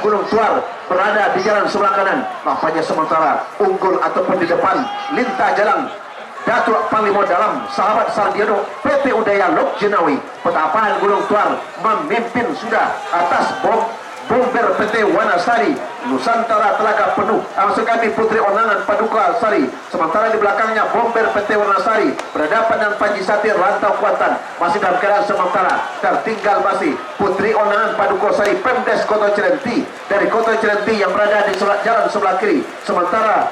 Gunung Tuar berada di jalan sebelah kanan. Nampaknya sementara unggul ataupun di depan Lintah Jalang Datuk Panglima Dalam sahabat Sardiono PT Udaya Lok Jenawi. Petapaan Gunung Tuar memimpin sudah atas bomber PT Wanasari Nusantara Telaga Penuh. Maksud kami Putri Onangan Paduka Sari. Sementara di belakangnya bomber PT Wanasari berhadapan dengan Panji Satir Rantau Kuantan. Masih dalam keadaan sementara tertinggal masih Putri Onangan Paduka Sari Pemdes Kota Cilenti dari Kota Cilenti yang berada di jalan sebelah kiri. Sementara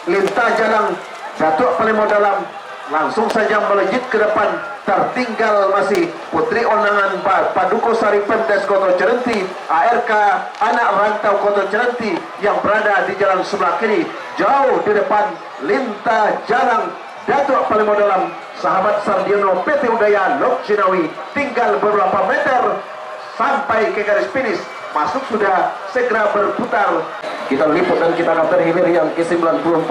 Lintah Jalang Datuk Panglima Dalam langsung saja melejit ke depan. Tertinggal masih Putri Onangan Paduka Sari Pemdes Kota Cilenti, ARK Anak Rantau Kota Cilenti yang berada di jalan sebelah kiri. Jauh di depan Lintah Jalang Datuk Panglima Dalam sahabat Sardiono PT Udaya Lok Jenawi. Tinggal beberapa meter sampai ke garis finish. Masuk sudah segera berputar. Kita liput dan kita akan terhilir yang ke-94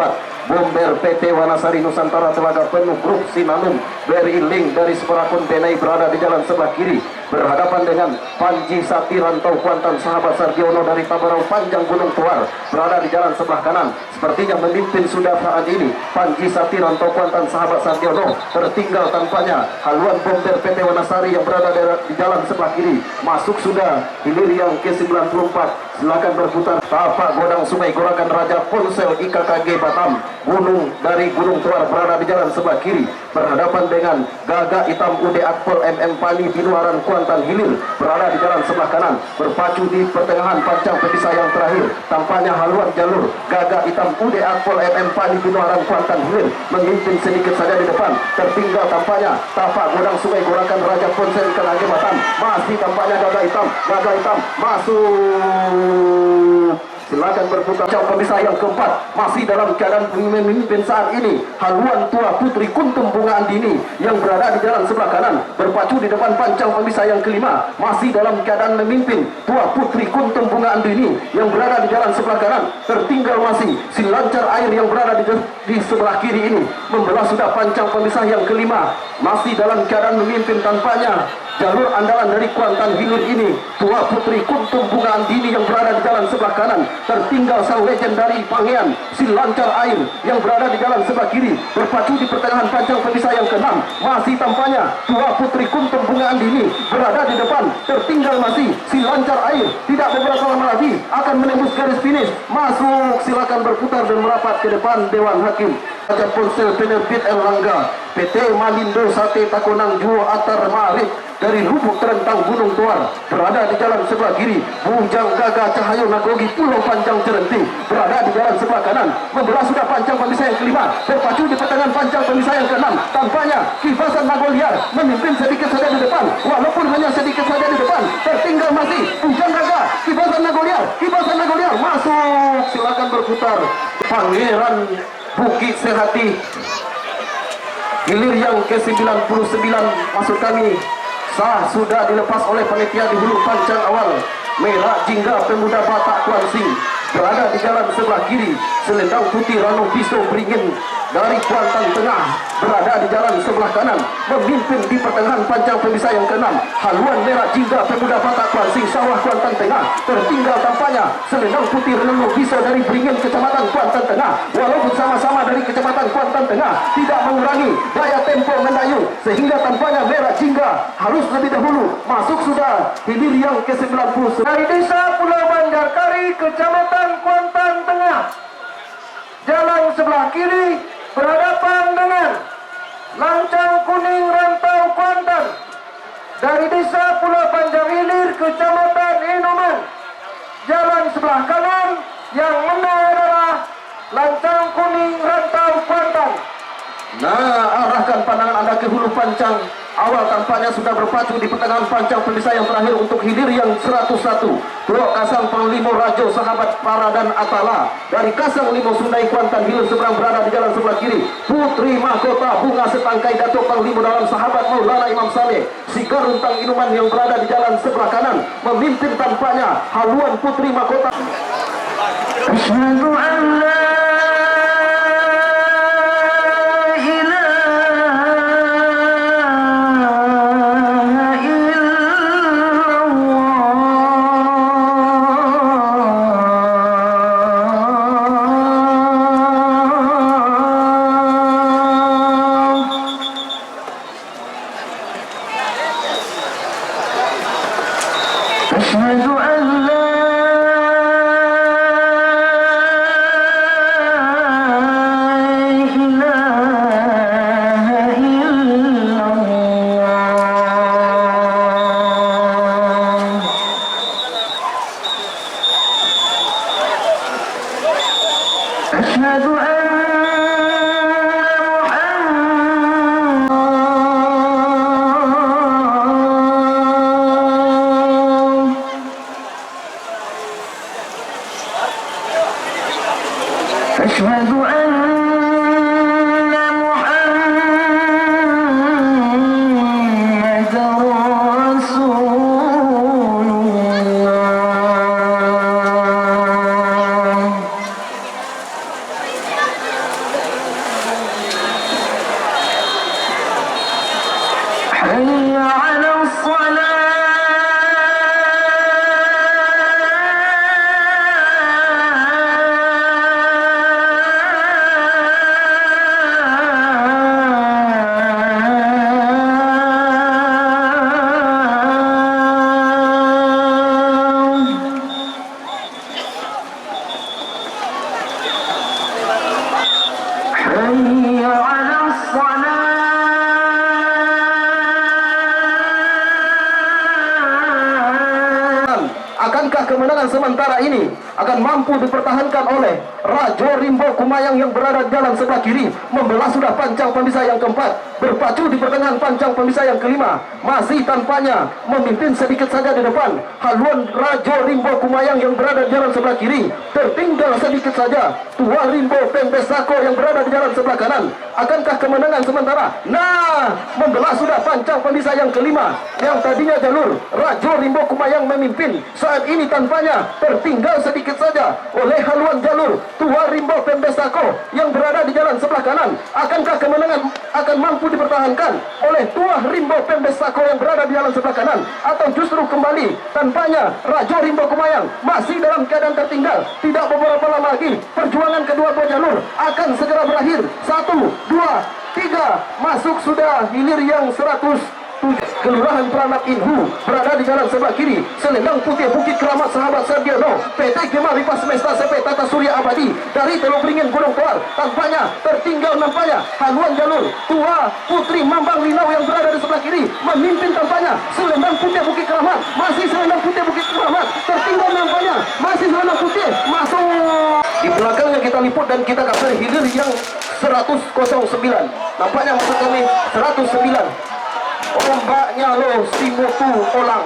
bomber PT Wanasari Nusantara Telaga Penuh Grup Sinanum BRI Link dari Semerakun Benai berada di jalan sebelah kiri berhadapan dengan Panji Satir Rantau Kuantan sahabat Sardiono dari Tabarau Panjang Gunung Tuar berada di jalan sebelah kanan. Sepertinya memimpin sudah saat ini Panji Satir Rantau Kuantan sahabat Sardiono. Tertinggal tanpanya haluan bomber PT Wanasari yang berada di jalan sebelah kiri. Masuk sudah hilir yang ke-94. Silakan berputar. Tapak Godang Sungai Gorakan Raja Ponsel IKKG Batam Gunung dari Gunung Tuar berada di jalan sebelah kiri berhadapan dengan Gagak Hitam UD Akpol MM Pani Binuaran Kuantan Hilir berada di jalan sebelah kanan berpacu di pertengahan pancang pemisah yang terakhir. Tampaknya haluan jalur Gagak Hitam UD Akpol MM Pani Binuaran Kuantan Hilir memimpin sedikit saja di depan. Tertinggal tampaknya Tapak Godang Sungai Gorakan Raja Ponsel IKKG Batam. Masih tampaknya Gagak Hitam masuk. Silakan berputar. Pancang pemisah yang keempat masih dalam keadaan memimpin saat ini haluan tua Putri Kuntum Bunga Andini yang berada di jalan sebelah kanan berpacu di depan pancang pemisah yang kelima. Masih dalam keadaan memimpin tua Putri Kuntum Bunga Andini yang berada di jalan sebelah kanan. Tertinggal masih si lancar air yang berada di sebelah kiri ini membelah sudah pancang pemisah yang kelima. Masih dalam keadaan memimpin tampaknya jalur andalan dari Kuantan Hilir ini tua Putri Kuntum Bunga Andini yang berada di jalan sebelah kanan. Tertinggal sang legend dari Pangean si lancar air yang berada di jalan sebelah kiri berpacu di pertengahan pancang pemisah yang ke-6. Masih tampaknya tua Putri Kuntum Bunga Andini berada di depan. Tertinggal masih si lancar air. Tidak beberapa lama lagi akan menembus garis finish. Masuk. Silakan berputar dan merapat ke depan Dewan Hakim. Raja Ponsel Penerbit Erlangga PT Malindo Sate Takonang Juo Atar Marif dari Lubuk Terentang Gunung Tuar berada di jalan sebelah kiri. Bujang Gagah Cahayu Nagogi Pulau Panjang Cerenti berada di jalan sebelah kanan membelah sudah pancang pemisah yang kelima berpacu di pertengahan pancang pemisah yang keenam. Tampaknya Kifasan Nagoliar memimpin sedikit saja di depan walaupun hanya sedikit saja di depan. Tertinggal masih Bujang Gagah Kifasan Nagoliar masuk. Silakan berputar. Pangeran Bukit Sehati hilir yang ke-99 maksud kami sah sudah dilepas oleh panitia di hulu pancang awal. Merah Jingga Pemuda Batak Kuansing berada di jalan sebelah kiri. Selendang Putih Rano Biso Beringin dari Kuantan Tengah berada di jalan sebelah kanan memimpin di pertengahan pancang pemisah yang ke-6. Haluan Merah Jingga Pemuda Batak Kuansing Sawah Kuantan Tengah. Tertinggal tampaknya Selendang Putih Rano Biso dari Beringin Kecamatan Kuantan Tengah. Walaupun sama-sama dari Kecamatan Kuantan Tengah tidak mengurangi daya tempo mendayung sehingga tampaknya Merah Jingga harus lebih dahulu masuk sudah hilir yang ke-90 dari Desa Pulau Banjarkari Kecamatan Kuantan Tengah. Jalan sebelah kiri berhadapan dengan Lancang Kuning Rantau Kuantan dari Desa Pulau Panjang Hilir Kecamatan Inoman. Jalan sebelah kanan yang menang adalah Lancang Kuning Rantau Kuantan. Nah, arahkan pandangan Anda ke hulu pancang awal. Tampaknya sudah berpacu di pertengahan pancang pemisah yang terakhir untuk hilir yang 101. Tuak Kasang Panglimo Rajo sahabat Paradan Atala dari Kasang Limo Sundai Kuantan Hilir seberang berada di jalan sebelah kiri. Putri Mahkota Bunga Setangkai Datuk Panglimo Dalam sahabat Maulana Imam Saleh Sigar Runtang Inuman yang berada di jalan sebelah kanan memimpin tampaknya haluan Putri Mahkota. Asyhadu an la Asyhadu Akankah kemenangan sementara ini akan mampu dipertahankan oleh Rajo Rimbo Kumayang yang berada di jalan sebelah kiri, membelah sudah pancang pemisah yang keempat, berpacu di pertengahan pancang pemisah yang kelima, masih tampaknya memimpin sedikit saja di depan. Haluan Rajo Rimbo Kumayang yang berada di jalan sebelah kiri, tertinggal sedikit saja Tua Rimbo Pembesako yang berada di jalan sebelah kanan. Akankah kemenangan sementara? Nah, membelah sudah pancang pemisah yang kelima, yang tadinya jalur Rajo Rimbo Kumayang memimpin, saat ini tampaknya tertinggal sedikit saja oleh haluan jalur Tua Rimbo Pembesako yang berada di jalan sebelah kanan. Akankah kemenangan akan mampu dipertahankan oleh Tua Rimbo Pembesako yang berada di jalan sebelah kanan, atau justru kembali tampaknya Rajo Rimbo Kumayang masih dalam keadaan tertinggal? Tidak beberapa lama lagi perjuangan kedua buah jalur akan segera berakhir. 1, 2, 3, masuk sudah hilir yang 107. Kelurahan Peranak Inhu berada di jalan sebelah kiri, selendang putih Bukit Keramat Sahabat Sardiano, PT Gemar Lipas Semesta CP Tata Surya Abadi dari Teluk Beringin Gunung Keluar. Tampaknya tertinggal, nampaknya haluan jalur Tua Putri Mambang Linau yang berada di sebelah kiri memimpin. Tampaknya selendang putih Bukit Keramat, masih selendang putih Bukit Keramat, tertinggal nampaknya masih selendang putih masuk. Di belakangnya kita liput dan kita kasih hilir yang 109. Nampaknya maksud kami 109. Ombaknya lo Simutu Olang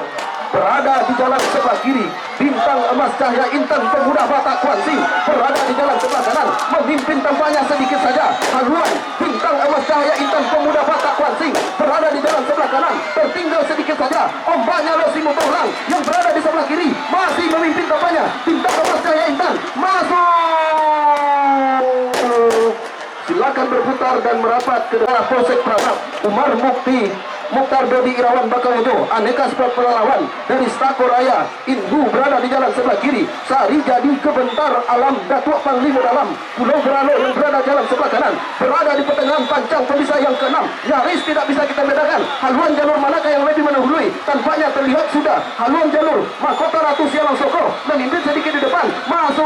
berada di jalan sebelah kiri. Bintang Emas Cahaya Intan Pemuda Batak Kuansing berada di jalan sebelah kanan, memimpin tampaknya sedikit saja. Haluan Bintang Emas Cahaya Intan Pemuda Batak Kuansing berada di jalan sebelah kanan, tertinggal sedikit saja. Ombaknya lo Simutu Olang yang berada di sebelah kiri masih memimpin tampaknya. Bintang Emas Cahaya Intan masuk. Silakan berputar dan merapat ke daerah Polsek Pratap. Umar Mukti Mukhtar Dodi Irawan Bakawojo, aneka sport pelalawan dari Stako Raya Indu berada di jalan sebelah kiri. Sari Jadi Kebentar Alam Datuk Panglima Dalam Pulau Beralo yang berada di jalan sebelah kanan, berada di pertengahan pancang pemisah yang ke-6. Nyaris tidak bisa kita bedakan haluan jalur manakah yang lebih mendahului. Tampaknya terlihat sudah haluan jalur Mahkota Ratu Sialang Soko memimpin sedikit di depan. Masuk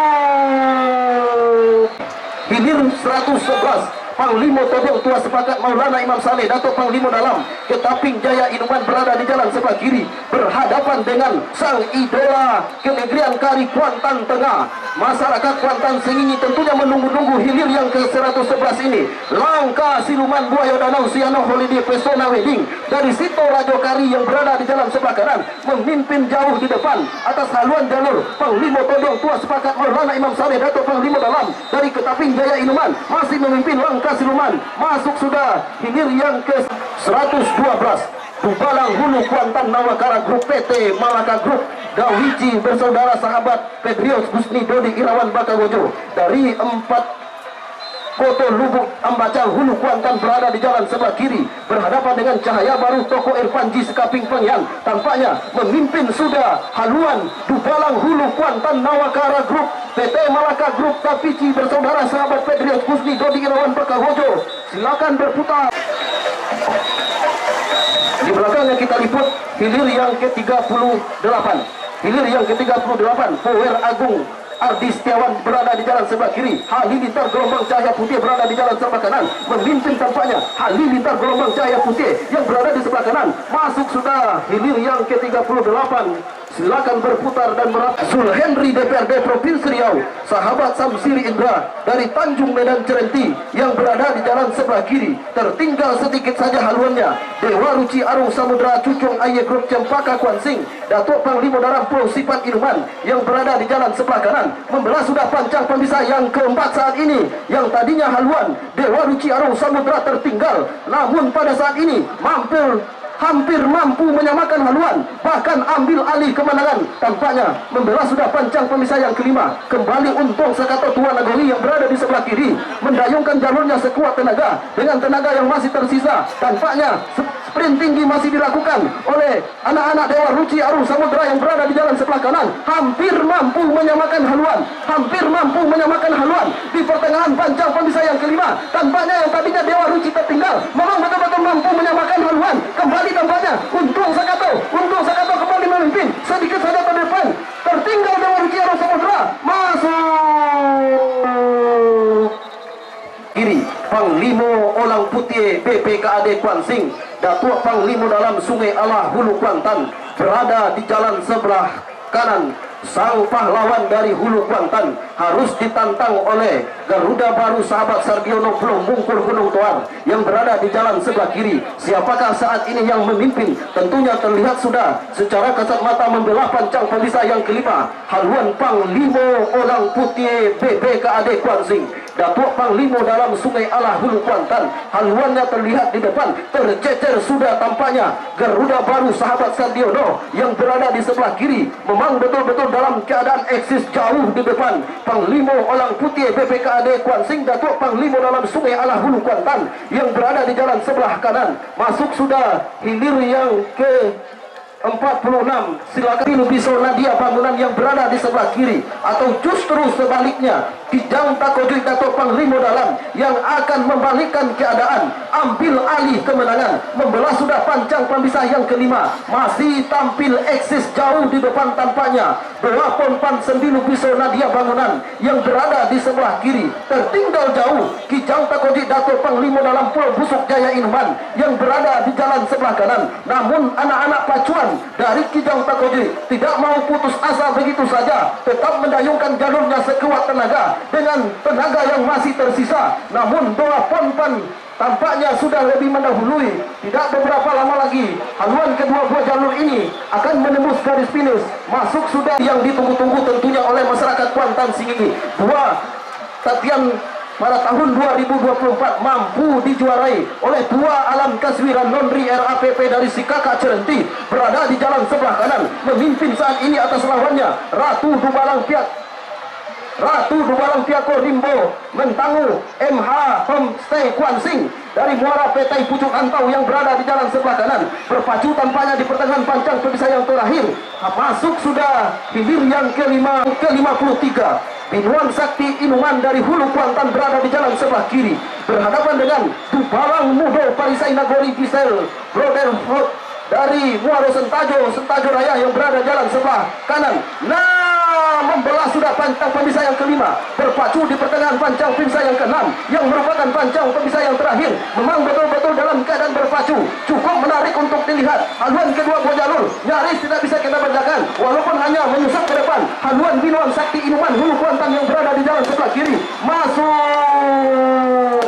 hilir 111. Panglima Todong Tua Sepakat Maulana Imam Saleh Datuk Panglima Dalam Ketaping Jaya Inuman berada di jalan sebelah kiri, berhadapan dengan sang idola kenegerian Kari Kuantan Tengah. Masyarakat Kuantan Sengingi tentunya menunggu-nunggu hilir yang ke-111 ini. Langkah siluman buaya danau Siano Holiday Pesona Wedding dari Sito Rajo Kari yang berada di jalan sebelah kanan memimpin jauh di depan atas haluan jalur Panglima Todong Tua Sepakat Maulana Imam Saleh Datuk Panglima Dalam dari Ketaping Jaya Inuman masih memimpin. Langkah siluman masuk sudah hilir yang ke-112. Dubalang Hulu Kuantan Nawakara Grup PT Malaka Grup Dawiji bersaudara sahabat Pedrios Gusni Dodi Irawan Bakawojo dari 4 Koto Lubuk Ambacang Hulu Kuantan berada di jalan sebelah kiri, berhadapan dengan Cahaya Baru Toko Irfanji Sekaping Pengyan. Tampaknya memimpin sudah haluan Dubalang Hulu Kuantan Nawakara Grup PT Malaka Grup Tapici bersaudara sahabat Pedrios Gusni Dodi Irawan Bakawojo. Silakan berputar. Di belakangnya kita liput hilir yang ke-38. Hilir yang ke-38, Power Agung Ardi Setiawan berada di jalan sebelah kiri. Halilintar Gelombang Cahaya Putih berada di jalan sebelah kanan, memimpin tampaknya Halilintar Gelombang Cahaya Putih yang berada di sebelah kanan. Masuk sudah hilir yang ke-38. silakan berputar dan merat. Zul Henry DPRD Provinsi Riau, sahabat Samsiri Indra dari Tanjung Medan Cerenti yang berada di jalan sebelah kiri. Tertinggal sedikit saja haluannya Dewa Ruci Arung Samudra Cucung Aye Grup Cempaka Kuansing, Datuk Panglima Dalam Pulau Sipat Inuman yang berada di jalan sebelah kanan. Membelah sudah pancang pemisah yang keempat saat ini, yang tadinya haluan Dewa Ruci Arung Samudra tertinggal, namun pada saat ini hampir mampu menyamakan haluan, bahkan ambil alih kemenangan. Tampaknya membelah sudah pancang pemisah yang kelima. Kembali Untung Sakato Tua Nagori yang berada di sebelah kiri mendayungkan jalurnya sekuat tenaga dengan tenaga yang masih tersisa. Tampaknya sprint tinggi masih dilakukan oleh anak-anak Dewa Ruci Arung Samudra yang berada di jalan sebelah kanan. Hampir mampu menyamakan haluan di pertengahan pancang pemisah yang kelima. Tampaknya yang tadinya Dewa Ruci tertinggal memang betul-betul mampu menyamakan haluan. Kembali tampaknya Untung Sakato kembali memimpin sedikit saja ke depan. Tertinggal Dewa Ruci Arung Samudra, masuk kiri. Panglima Olang Putih BPKAD Kuansing, Datuk Panglima Dalam Sungai Alah Hulu Kuantan berada di jalan sebelah kanan. Sang pahlawan dari Hulu Kuantan harus ditantang oleh Garuda Baru sahabat Sardiono Pulau Mungkur Gunung Tuar yang berada di jalan sebelah kiri. Siapakah saat ini yang memimpin? Tentunya terlihat sudah secara kasat mata membelah pancang pemisah yang kelima, haluan Panglima Olang Putih BPKAD Kuansing, Datuk Panglima Dalam Sungai Alah Hulu Kuantan. Haluannya terlihat di depan, tercecer sudah tampaknya Garuda Baru sahabat Sardiono yang berada di sebelah kiri. Memang betul-betul dalam keadaan eksis jauh di depan. Panglima Olang Putih BPKAD Kuansing, Datuk Panglima Dalam Sungai Alah Hulu Kuantan yang berada di jalan sebelah kanan. Masuk sudah hilir yang ke 46. Silakan Biso Nadia Bangunan yang berada di sebelah kiri, atau justru sebaliknya Kijang Takojuy Datuk Panglima Dalam yang akan membalikkan keadaan, ambil alih kemenangan. Membelah sudah pancang pemisah yang kelima, masih tampil eksis jauh di depan tampaknya Dewa Ponpan Sembilu Biso Nadia Bangunan yang berada di sebelah kiri. Tertinggal jauh Kijang Takojuy Datuk Panglima Dalam Pulau Busuk Jaya Inuman yang berada di jalan sebelah kanan. Namun anak-anak pacuan dari Kijang Takojuy tidak mau putus asa begitu saja, tetap mendayungkan jalurnya sekuat tenaga dengan tenaga yang masih tersisa. Namun Doa Ponpan tampaknya sudah lebih mendahului. Tidak beberapa lama lagi haluan kedua buah jalur ini akan menembus garis finish. Masuk sudah yang ditunggu-tunggu tentunya oleh masyarakat Kuantan Singingi. Dua tatian pada tahun 2024 mampu dijuarai oleh dua alam kaswiran Nonri RAPP dari Sikaka Cerenti, berada di jalan sebelah kanan, memimpin saat ini atas lawannya Ratu Dubalang Piako Rimbo Mentangu MH Homestay Kuansing dari Muara Petai Pucuk Antau yang berada di jalan sebelah kanan. Berpacu tampaknya di pertengahan pancang pemisah yang terakhir. Masuk sudah hilir yang ke-53. Binuan Sakti Inuman dari Hulu Kuantan berada di jalan sebelah kiri, berhadapan dengan Dubalang Mudo Parisai Nagori Gisel Brotherhood dari Muaro Sentajo Raya yang berada jalan sebelah kanan. Membelah sudah pancang pemisah yang kelima, berpacu di pertengahan pancang pemisah yang keenam yang merupakan pancang pemisah yang terakhir. Memang betul-betul dalam keadaan berpacu, cukup menarik untuk dilihat. Haluan kedua buah jalur nyaris tidak bisa kita bedakan, walaupun hanya menyusup ke depan. Haluan Binuan Sakti Inuman Hulu Kuantan yang berada di jalan sebelah kiri masuk.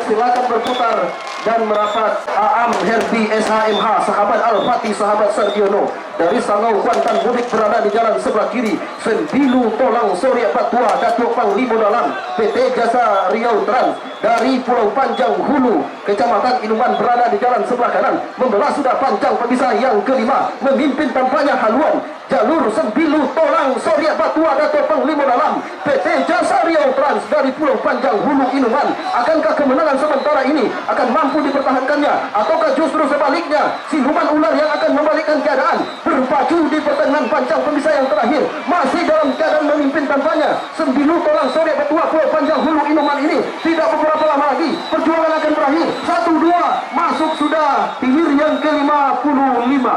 Silakan berputar dan merapat. Aam Herbi SHMH sahabat Al-Fatih sahabat Sardiono dari Sangau Kuantan mudik berada di jalan sebelah kiri. Sembilu Tolang Surya Batua Datuk Panglima Dalam PT Jasa Riau Trans dari Pulau Panjang Hulu Kecamatan Inuman berada di jalan sebelah kanan. Membelah sudah pancang pemisah yang kelima, memimpin tampaknya haluan jalur Sembilu Tolang Surya Batua Datuk Panglima Dalam PT Jasa Riau Trans dari Pulau Panjang Hulu Inuman. Akankah kemenangan sementara ini akan mampu dipertahankannya, ataukah justru sebaliknya siluman ular yang akan membalikkan keadaan? Berpacu di pertengahan pancang pemisah yang terakhir, masih dalam keadaan memimpin tampaknya Sembilu Tolang Surya Batua Pulau Panjang Hulu Inuman ini. Tidak beberapa lama lagi perjuangan akan berakhir. 1-2 masuk sudah hilir yang ke-55.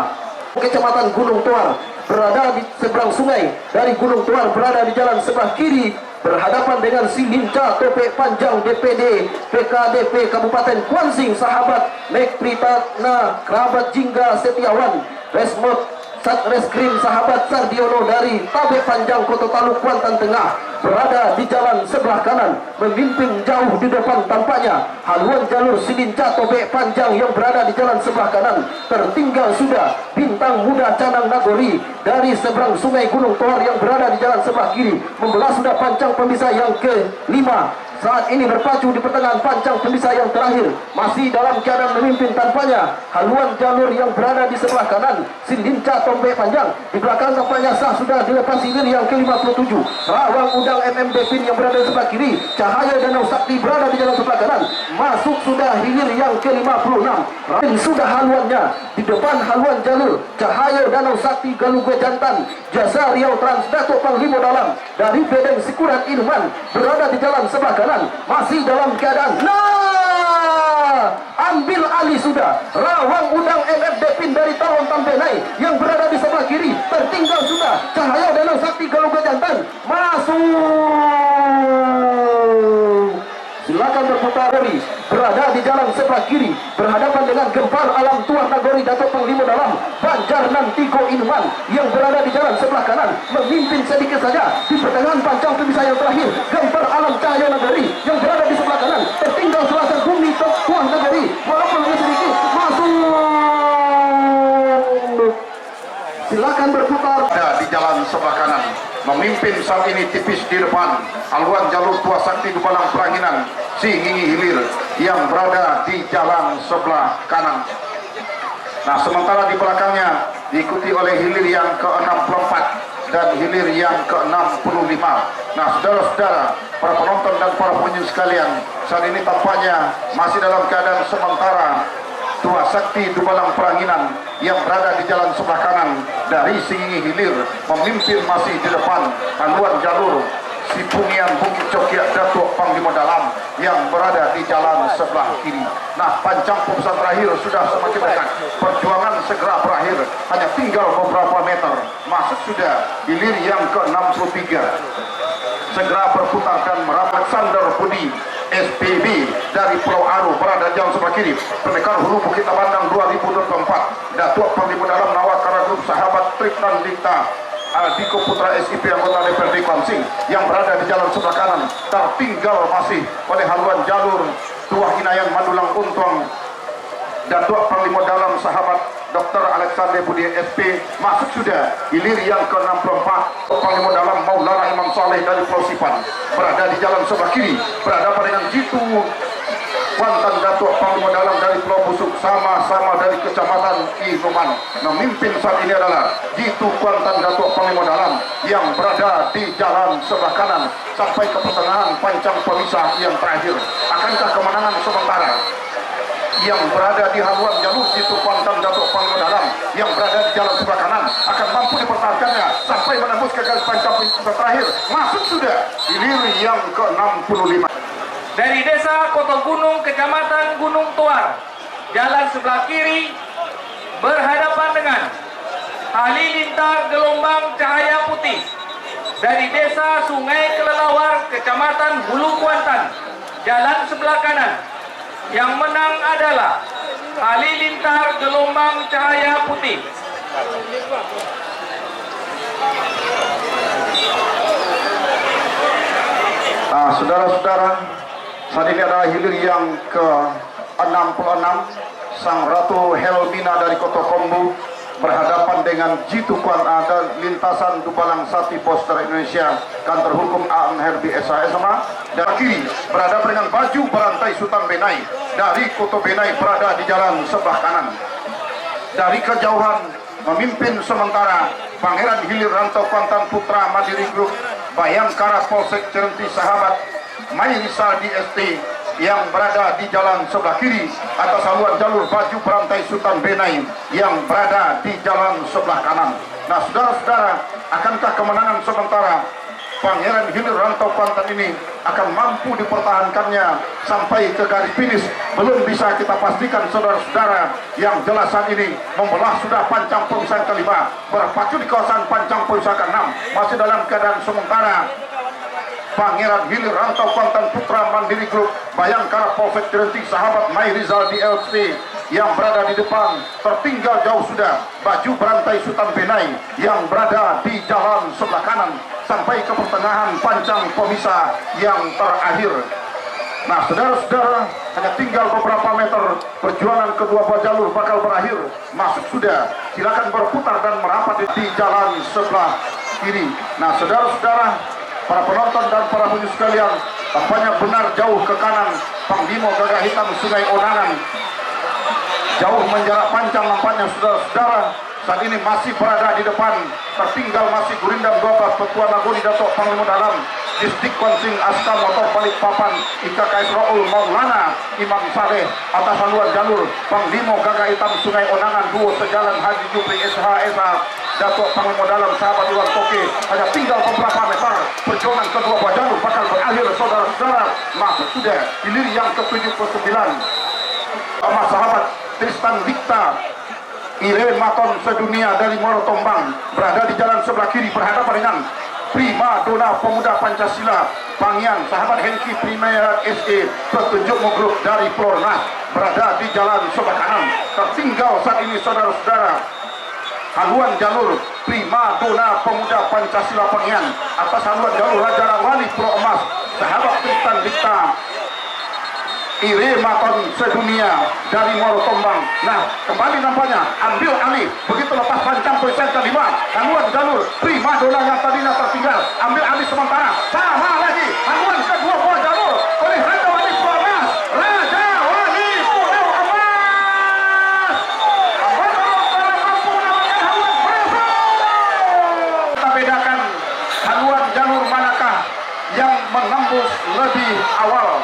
Kecamatan Gunung Tuar berada di seberang sungai dari Gunung Tuar berada di jalan sebelah kiri, berhadapan dengan si Linca Topek Panjang DPD PKDP Kabupaten Kuansing sahabat Mek Pritana kerabat Jingga Setiawan Resmot Satreskrim Sahabat Sardiono dari Tabek Panjang Kota Taluk Kuantan Tengah berada di jalan sebelah kanan, memimpin jauh di depan tampaknya haluan jalur Silinca Tobek Panjang yang berada di jalan sebelah kanan. Tertinggal sudah Bintang Muda Canang Nagori dari seberang Sungai Gunung Tohar yang berada di jalan sebelah kiri, membelah sudah pancang pemisah yang kelima. Saat ini berpacu di pertengahan pancang pemisah yang terakhir, masih dalam keadaan memimpin tampaknya haluan jalur yang berada di sebelah kanan Silinca Tobek Panjang. Di belakang tampaknya sah sudah dilepas hilir yang ke-57 Rawang Udang MMB Pin yang berada di sebelah kiri. Cahaya Danau Sakti berada di jalan sebelah kanan, masuk sudah hilir yang ke-56. Rain sudah haluannya di depan haluan jalur Cahaya Danau Sakti Galugue Jantan Jasa Riau Trans Datuk Panglima Dalam dari Bedeng Sikuran Ilman berada di jalan sebelah kanan, masih dalam keadaan ambil alih sudah Rawang Udang MFD Pin dari Tawon Tambenai yang berada di sebelah kiri. Tertinggal sudah Cahaya Danau Sakti Galuga Jantan, masuk, silakan berputar Nagori berada di jalan sebelah kiri berhadapan dengan Gempar Alam Tuan Nagori Datuk Panglima Dalam Banjar Nantiko Inuman yang berada di jalan sebelah kanan, memimpin sedikit saja di pertengahan pancang pemisah yang terakhir Gempar Alam Cahaya Nagori yang berada di sebelah kanan. Tertinggal Selatan Bumi Tuan Nagori walaupun hanya sedikit, masuk, silakan berputar di jalan sebelah kanan. Memimpin saat ini tipis di depan haluan jalur Tua Sakti Dubalang Peranginan Si Ngingi Hilir yang berada di jalan sebelah kanan. Nah, sementara di belakangnya diikuti oleh hilir yang ke-64 dan hilir yang ke-65. Nah, saudara-saudara, para penonton dan para pengunjung sekalian, saat ini tampaknya masih dalam keadaan sementara Tua Sakti Dubalang Peranginan yang berada di jalan sebelah kanan dari Singi Hilir memimpin masih di depan haluan jalur Sibungian Bukit Cokiak Datuk Panglima Dalam yang berada di jalan sebelah kiri. Nah, pancang pemesan terakhir sudah semakin dekat. Perjuangan segera berakhir, hanya tinggal beberapa meter. Masuk sudah hilir yang ke-63. Segera berputar dan merapat Sander Budi SPB dari Pulau Aru berada di jalan sebelah kiri. Pendekar Hulu Bukit Tabandang 2024 Datuk Panglima Dalam Nawakara Grup Sahabat Triptan Dikta Diko Putra SIP anggota DPRD Kuansing yang berada di jalan sebelah kanan. Tertinggal masih oleh haluan jalur Tuah Inayan Madulang Untuang Datuk Panglima Dalam Sahabat Dr. Alexander Budi SP. Masuk sudah hilir yang ke-64 Panglima Dalam Maulana Imam Saleh dari Pulau Sipan berada di jalan sebelah kiri berhadapan dengan Jitu Kuantan Datuk Panglima Dalam dari Pulau Busuk sama-sama dari Kecamatan Inuman. Memimpin saat ini adalah Jitu Kuantan Datuk Panglima Dalam yang berada di jalan sebelah kanan sampai ke pertengahan pancang pemisah yang terakhir. Akankah kemenangan sementara yang berada di haluan jalur Jitu Kuantan Datuk Panglima Dalam yang berada di jalan sebelah kanan akan mampu dipertahankannya sampai menembus ke garis pancang pemisah terakhir? Masuk sudah hilir yang ke-65 dari Desa Koto Gunung, Kecamatan Gunung Toar, jalan sebelah kiri berhadapan dengan Halilintar Gelombang Cahaya Putih dari Desa Sungai Kelelawar, Kecamatan Hulu Kuantan, jalan sebelah kanan. Yang menang adalah Halilintar Gelombang Cahaya Putih. Saudara-saudara, saat ini adalah hilir yang ke-66 Sang Ratu Helmina dari Kota Kombu berhadapan dengan Jitu Kuan ada lintasan Dubalang Sati Poster Indonesia Kantor Hukum AM Herbi SHSMA. Dan kiri berhadapan dengan Baju Berantai Sultan Benai dari Kota Benai berada di jalan sebelah kanan. Dari kejauhan memimpin sementara Pangeran Hilir Rantau Kuantan Putra Mandiri Group Bayangkara Polsek Cerenti Sahabat Mairisa DST yang berada di jalan sebelah kiri atas haluan jalur Baju Berantai Sultan Benai yang berada di jalan sebelah kanan. Nah, saudara-saudara, akankah kemenangan sementara Pangeran Hilir Rantau Kuantan ini akan mampu dipertahankannya sampai ke garis finish? Belum bisa kita pastikan, saudara-saudara. Yang jelas saat ini membelah sudah pancang pemisah kelima, berpacu di kawasan pancang pemisah ke-6, masih dalam keadaan sementara Pangeran Hilir Rantau Kuantan Putra Mandiri Group Bayangkara Polsek Cerenti Sahabat Mai Rizal DLP yang berada di depan tertinggal jauh sudah baju berantai Sultan Benai yang berada di jalan sebelah kanan sampai ke pertengahan pancang pemisah yang terakhir. Nah, saudara-saudara, hanya tinggal beberapa meter perjuangan kedua buah jalur bakal berakhir. Masuk sudah, silakan berputar dan merapat di jalan sebelah kiri. Nah, saudara-saudara, para penonton dan para pengunjung sekalian, tampaknya benar jauh ke kanan Panglima Gagak Hitam Sungai Onangan. Jauh menjarak panjang nampaknya saudara-saudara. Saat ini masih berada di depan, tertinggal masih Gurindam 12 Petua Nagoni Datuk Panglima Dalam Distrik Konsing Askar Motor Balikpapan IKKS Raul Maulana Imam Saleh atas haluan jalur Panglima Gagak Hitam Sungai Onangan Duo Sejalan Haji Jupri SHSA Datuk Panglima Dalam sahabat Iwan Toke. Hanya tinggal beberapa meter perjuangan kedua buah jalur bakal berakhir saudara-saudara. Masuk sudah hilir yang ke-79 sama sahabat Tristan Dikta Irene Maton Sedunia dari Morotombang berada di jalan sebelah kiri berhadapan dengan Prima Dona Pemuda Pancasila Pangian sahabat Hengki Primera SE petunjuk Grup dari Flornas berada di jalan sebelah kanan. Tertinggal saat ini saudara-saudara haluan jalur Prima Dona Pemuda Pancasila Pangian atas haluan jalur Raja Rawali Pro Emas sahabat Tristan Dikta Ire Maton Sedunia dari Morotombang. Nah, kembali nampaknya ambil alih begitu lepas pancang poin kelima haluan jalur Prima Dona yang tadinya tertinggal ambil alih sementara sama lagi haluan kedua buah jalur oleh Raja Wali Pro Emas. Raja Wali Pro Emas mampu menawarkan haluan berhasil. Kita bedakan haluan jalur manakah yang menembus lebih awal.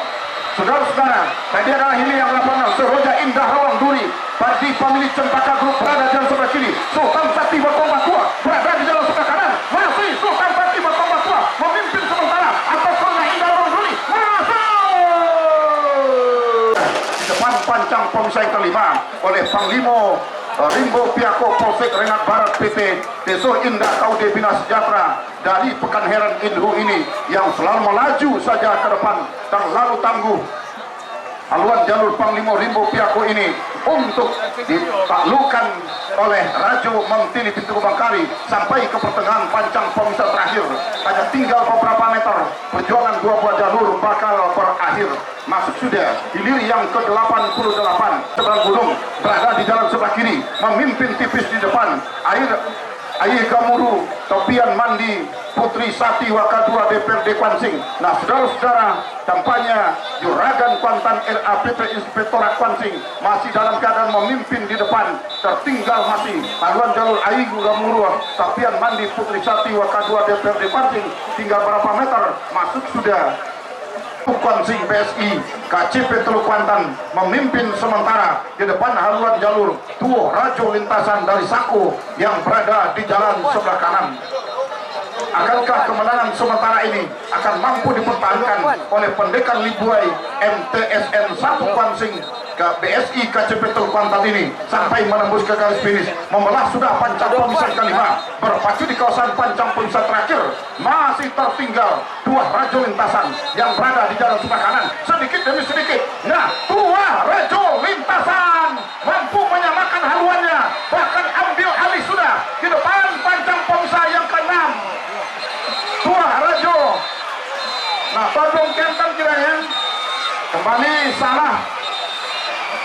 Saudara-saudara, tadi adalah ini yang lapangan Seroja Indah Rawang Duri Parti pemilik Cempaka Grup berada di jalan sebelah kiri. Sultan Sakti Bertombak Tua berada di jalan sebelah kanan. Masih Sultan Sakti Bertombak Tua memimpin sementara atas Seroja Indah Rawang Duri. Masuk di depan pancang pemisah yang kelima oleh Panglima Rimbo Piako Polsek Rengat Barat PT Desur Indah Kaude Bina Sejahtera dari Pekanheran Indhu ini yang selalu melaju saja ke depan terlalu tangguh. Haluan jalur Panglima Rimbo Piako ini untuk ditaklukkan oleh Rajo Memtini Pintu Bangkari sampai ke pertengahan pancang pemisah terakhir. Hanya tinggal beberapa meter perjuangan dua buah jalur bakal berakhir. Masuk sudah hilir yang ke-88 seberang gunung berada di jalan sebelah kiri memimpin tipis di depan Air Gamuru Topian Mandi Putri Sati Wakadua DPRD Kwansing. Nah, saudara-saudara, tampaknya Juragan Kuantan RAPP Inspektorat Kwansing masih dalam keadaan memimpin di depan. Tertinggal masih haluan jalur Air Gamuru Topian Mandi Putri Sati Wakadua DPRD Kwansing. Tinggal berapa meter masuk sudah Kwansing PSI KCP Teluk Kuantan memimpin sementara di depan haluan jalur Tuo Rajo lintasan dari Sako yang berada di jalan sebelah kanan. Akankah kemenangan sementara ini akan mampu dipertahankan oleh Pendekar Libuai MTSN 1 Kwansing ke BSI KCP Teluk Kuantan ini sampai menembus ke garis finish membelah sudah pancang pemisah kelima berpacu di kawasan pancang pemisah terakhir. Masih tertinggal dua Rajo lintasan yang berada di jalan sebelah kanan sedikit demi sedikit. Nah, dua Rajo lintasan mampu menyamakan haluannya bahkan ambil alih sudah di depan pancang pemisah yang ke-6 dua Rajo. Nah, Bandung Kentang kiranya kembali salah.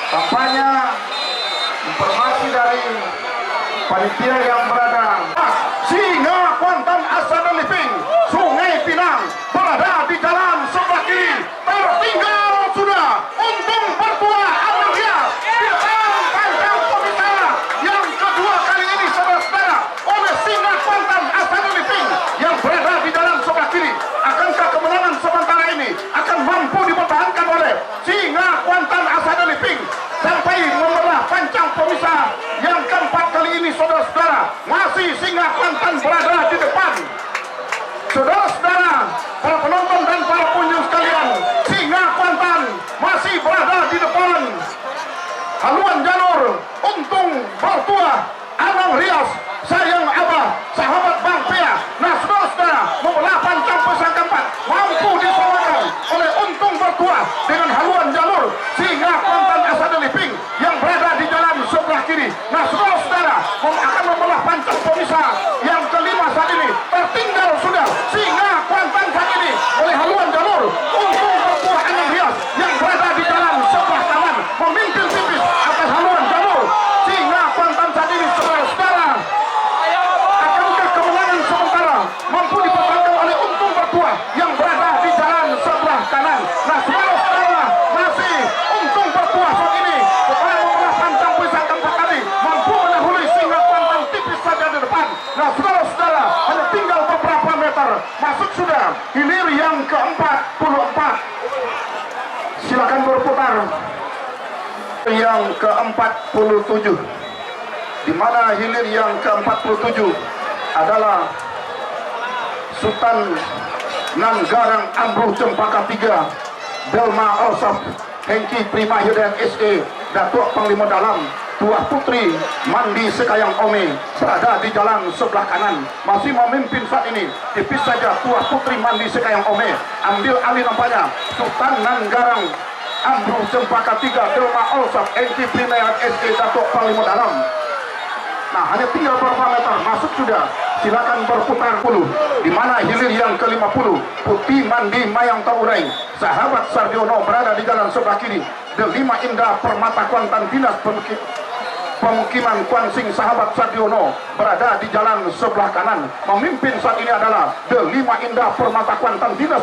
Tampaknya informasi dari panitia yang berada Singa Kuantan Asana Living Sungai Pinang berada di jalan sebelah kiri. Tertinggal sudah Untung Bertua Amelia di depan pancang pemisah yang kedua kali ini saudara-saudara oleh Singa Kuantan Asana Living yang berada di jalan sebelah kiri. Akankah kemenangan sementara ini akan mampu dipertahankan oleh Singa Kuantan Asana Living sampai membelah pancang pemisah yang keempat kali ini saudara-saudara? Masih Singa Kuantan berada di depan. Saudara-saudara, para penonton dan para pengunjung sekalian, Singa Kuantan masih berada di depan. Haluan jalur Untung Bertua Anang Rias Sayang Abah sahabat Bang Pea. Nah, saudara-saudara, membelah pancang pemisah keempat mampu disamakan oleh Untung Bertua dengan haluan jalur Singa Kuantan Asana Living yang berada Nah, saudara-saudara, masih untung bertuah saat ini. Setelah membelah pancang pisang keempat kali, mampu mendahului sehingga kuantan tipis saja di depan. Nah, saudara-saudara, hanya tinggal beberapa meter. Masuk sudah hilir yang ke-44. Silakan berputar. Yang ke-47, di mana hilir yang ke-47 adalah Sultan Nanggarang Amruh Cempaka 3, Delma Alsaf, Hengki Prima Yudan SE, Datuk Panglima Dalam, Tuah Putri Mandi Sekayang Ome berada di jalan sebelah kanan, masih memimpin saat ini. Tipis saja Tuah Putri Mandi Sekayang Ome, ambil alih nampaknya Sultan Nanggarang Amruh Cempaka 3, Delma Alsaf, Hengki Prima Yudan SE, Datuk Panglima Dalam. Nah, hanya tinggal beberapa meter, masuk sudah. Silakan berputar dulu. Di mana hilir yang ke-50, Putih Mandi Mayang Taurai, sahabat Sardiono berada di jalan sebelah kiri. Delima Indah Permata Kuantan, Dinas Pemukiman Kuansing, sahabat Sardiono berada di jalan sebelah kanan. Memimpin saat ini adalah Delima Indah Permata Kuantan, Dinas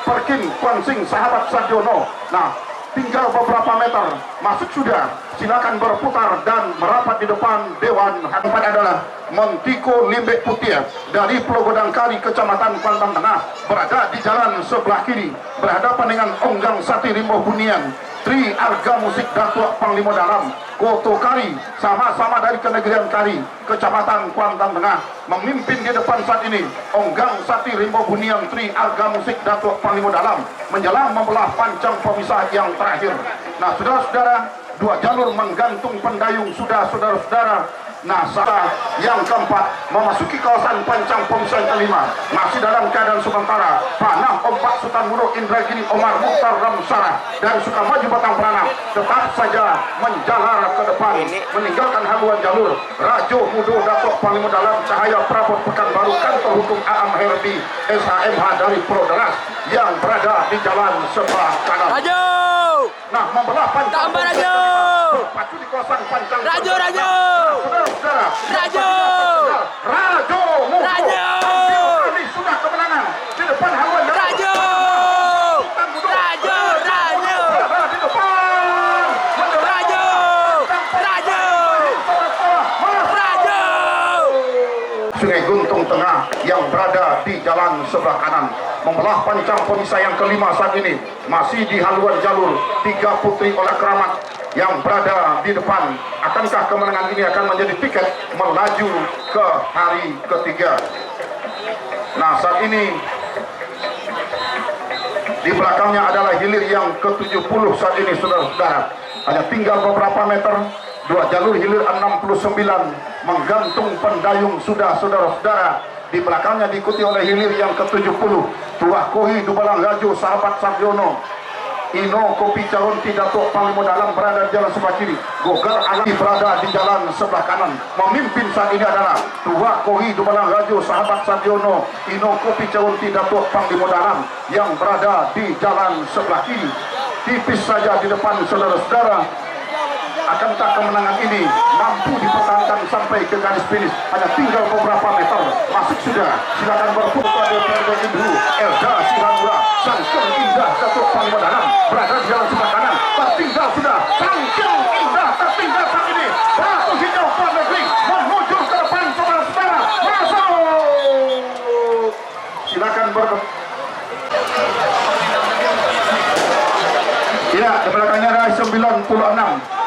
Perkim Kuansing, sahabat Sardiono. Nah, tinggal beberapa meter, masuk sudah. Silakan berputar dan merapat di depan Dewan. Tempat adalah Montiko Limbek Putih dari Pulau Godangkari, Kecamatan Kuantan Tengah, berada di jalan sebelah kiri, berhadapan dengan Onggang Sati Rimau Bunian, Tri Arga Musik Datuk Panglima Dalam, Koto Kari, sama-sama dari Kenegerian Kari, Kecamatan Kuantan Tengah. Memimpin di depan saat ini Onggang Sati Rimau Bunian, Tri Arga Musik Datuk Panglima Dalam, menjelang membelah pancang pemisah yang terakhir. Nah, saudara-saudara, dua jalur menggantung pendayung sudah, saudara-saudara. Nah, salah yang keempat memasuki kawasan pancang pemisah yang kelima, masih dalam keadaan sementara. Panah ombak Sultan Muruk Indragiri Omar Mukhtar Ramsarah dan Sukamaju Batang Peranap tetap saja menjalar ke depan, meninggalkan haluan jalur. Rajo Mudo Datuk Panglima Dalam Cahaya Prabot Pekanbaru, kantor hukum Aam Herbi SHMH dari Proderas yang berada di jalan sebelah kanan. Rajo! Nah, membelah pancang Tambah Rajo! Pacu di kawasan pancang. Rajo, Rajo! Saudara-saudara, Rajo! Rajo Mudo Rajo! ini sudah kemenangan di depan haluan jalur. Rajo! Rajo! Rajo! Di depan Rajo! Rajo! Rajo! Sungai Guntung Tengah yang berada di jalan sebelah kanan, membelah pancang pemisah yang kelima saat ini, masih di haluan jalur. Tiga putri oleh keramat yang berada di depan. Akankah kemenangan ini akan menjadi tiket melaju ke hari ketiga? Nah, saat ini di belakangnya adalah hilir yang ke-70 saat ini, saudara-saudara. Hanya tinggal beberapa meter, dua jalur hilir 69 menggantung pendayung sudah, saudara-saudara. Di belakangnya diikuti oleh hilir yang ke-70, Tuah Kohi Dubalang Rajo, sahabat Sardiono, Ino Kopi Calonti Datuk Panglima Dalam berada di jalan sebelah kiri. Gogar Alami berada di jalan sebelah kanan. Memimpin saat ini adalah Tuah Kohi Dubalang Rajo, sahabat Sardiono, Ino Kopi Calonti Datuk Panglima Dalam yang berada di jalan sebelah kiri. Tipis saja di depan, saudara-saudara. Akankah kemenangan ini mampu dipertahankan sampai ke garis finish? Hanya tinggal beberapa meter, masuk sudah. Silakan berputar DPRD Ibu Elda Sihamura, Sangkeng Indah Datuk Panglima Dalam berada di jalan sebelah kanan. Tertinggal sudah Sangkeng Indah, tertinggal saat ini. Batu hijau Puan Negeri menuju ke depan, saudara-saudara. Masuk. Silakan berputar. Ya, di belakangnya ada 96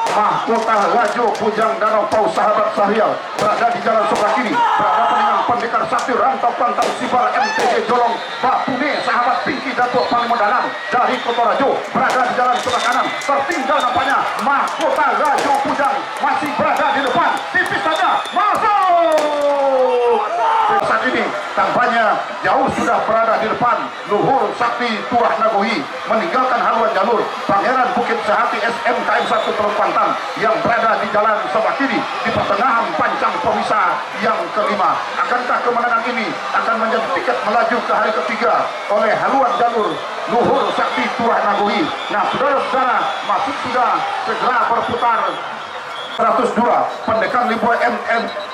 Mahkota Rajo Pujang Danau Pau, sahabat Sahrial berada di jalan sebelah kiri, berhadapan dengan Pendekar Sakti Rantau Pantau Sibar MTJ Jolong Batune, sahabat Pinky Datuk Panglima Dalam dari Kota Rajo berada di jalan sebelah kanan. Tertinggal nampaknya Mahkota Rajo Pujang masih berada di depan, tipis saja masuk. Saat ini tampaknya jauh sudah berada di depan Luhur Sakti Tuah Nagohi, meninggalkan haluan jalur. Pangeran Bukit Sehati SMKM 1 Teluk Kuantan yang berada di jalan sebelah kiri di pertengahan pancang pemisah yang kelima. Akankah kemenangan ini akan menjadi tiket melaju ke hari ketiga oleh haluan jalur Luhur Sakti Tuah Nagohi? Nah, saudara-saudara, masuk sudah, segera berputar 102 Pendekar Liboy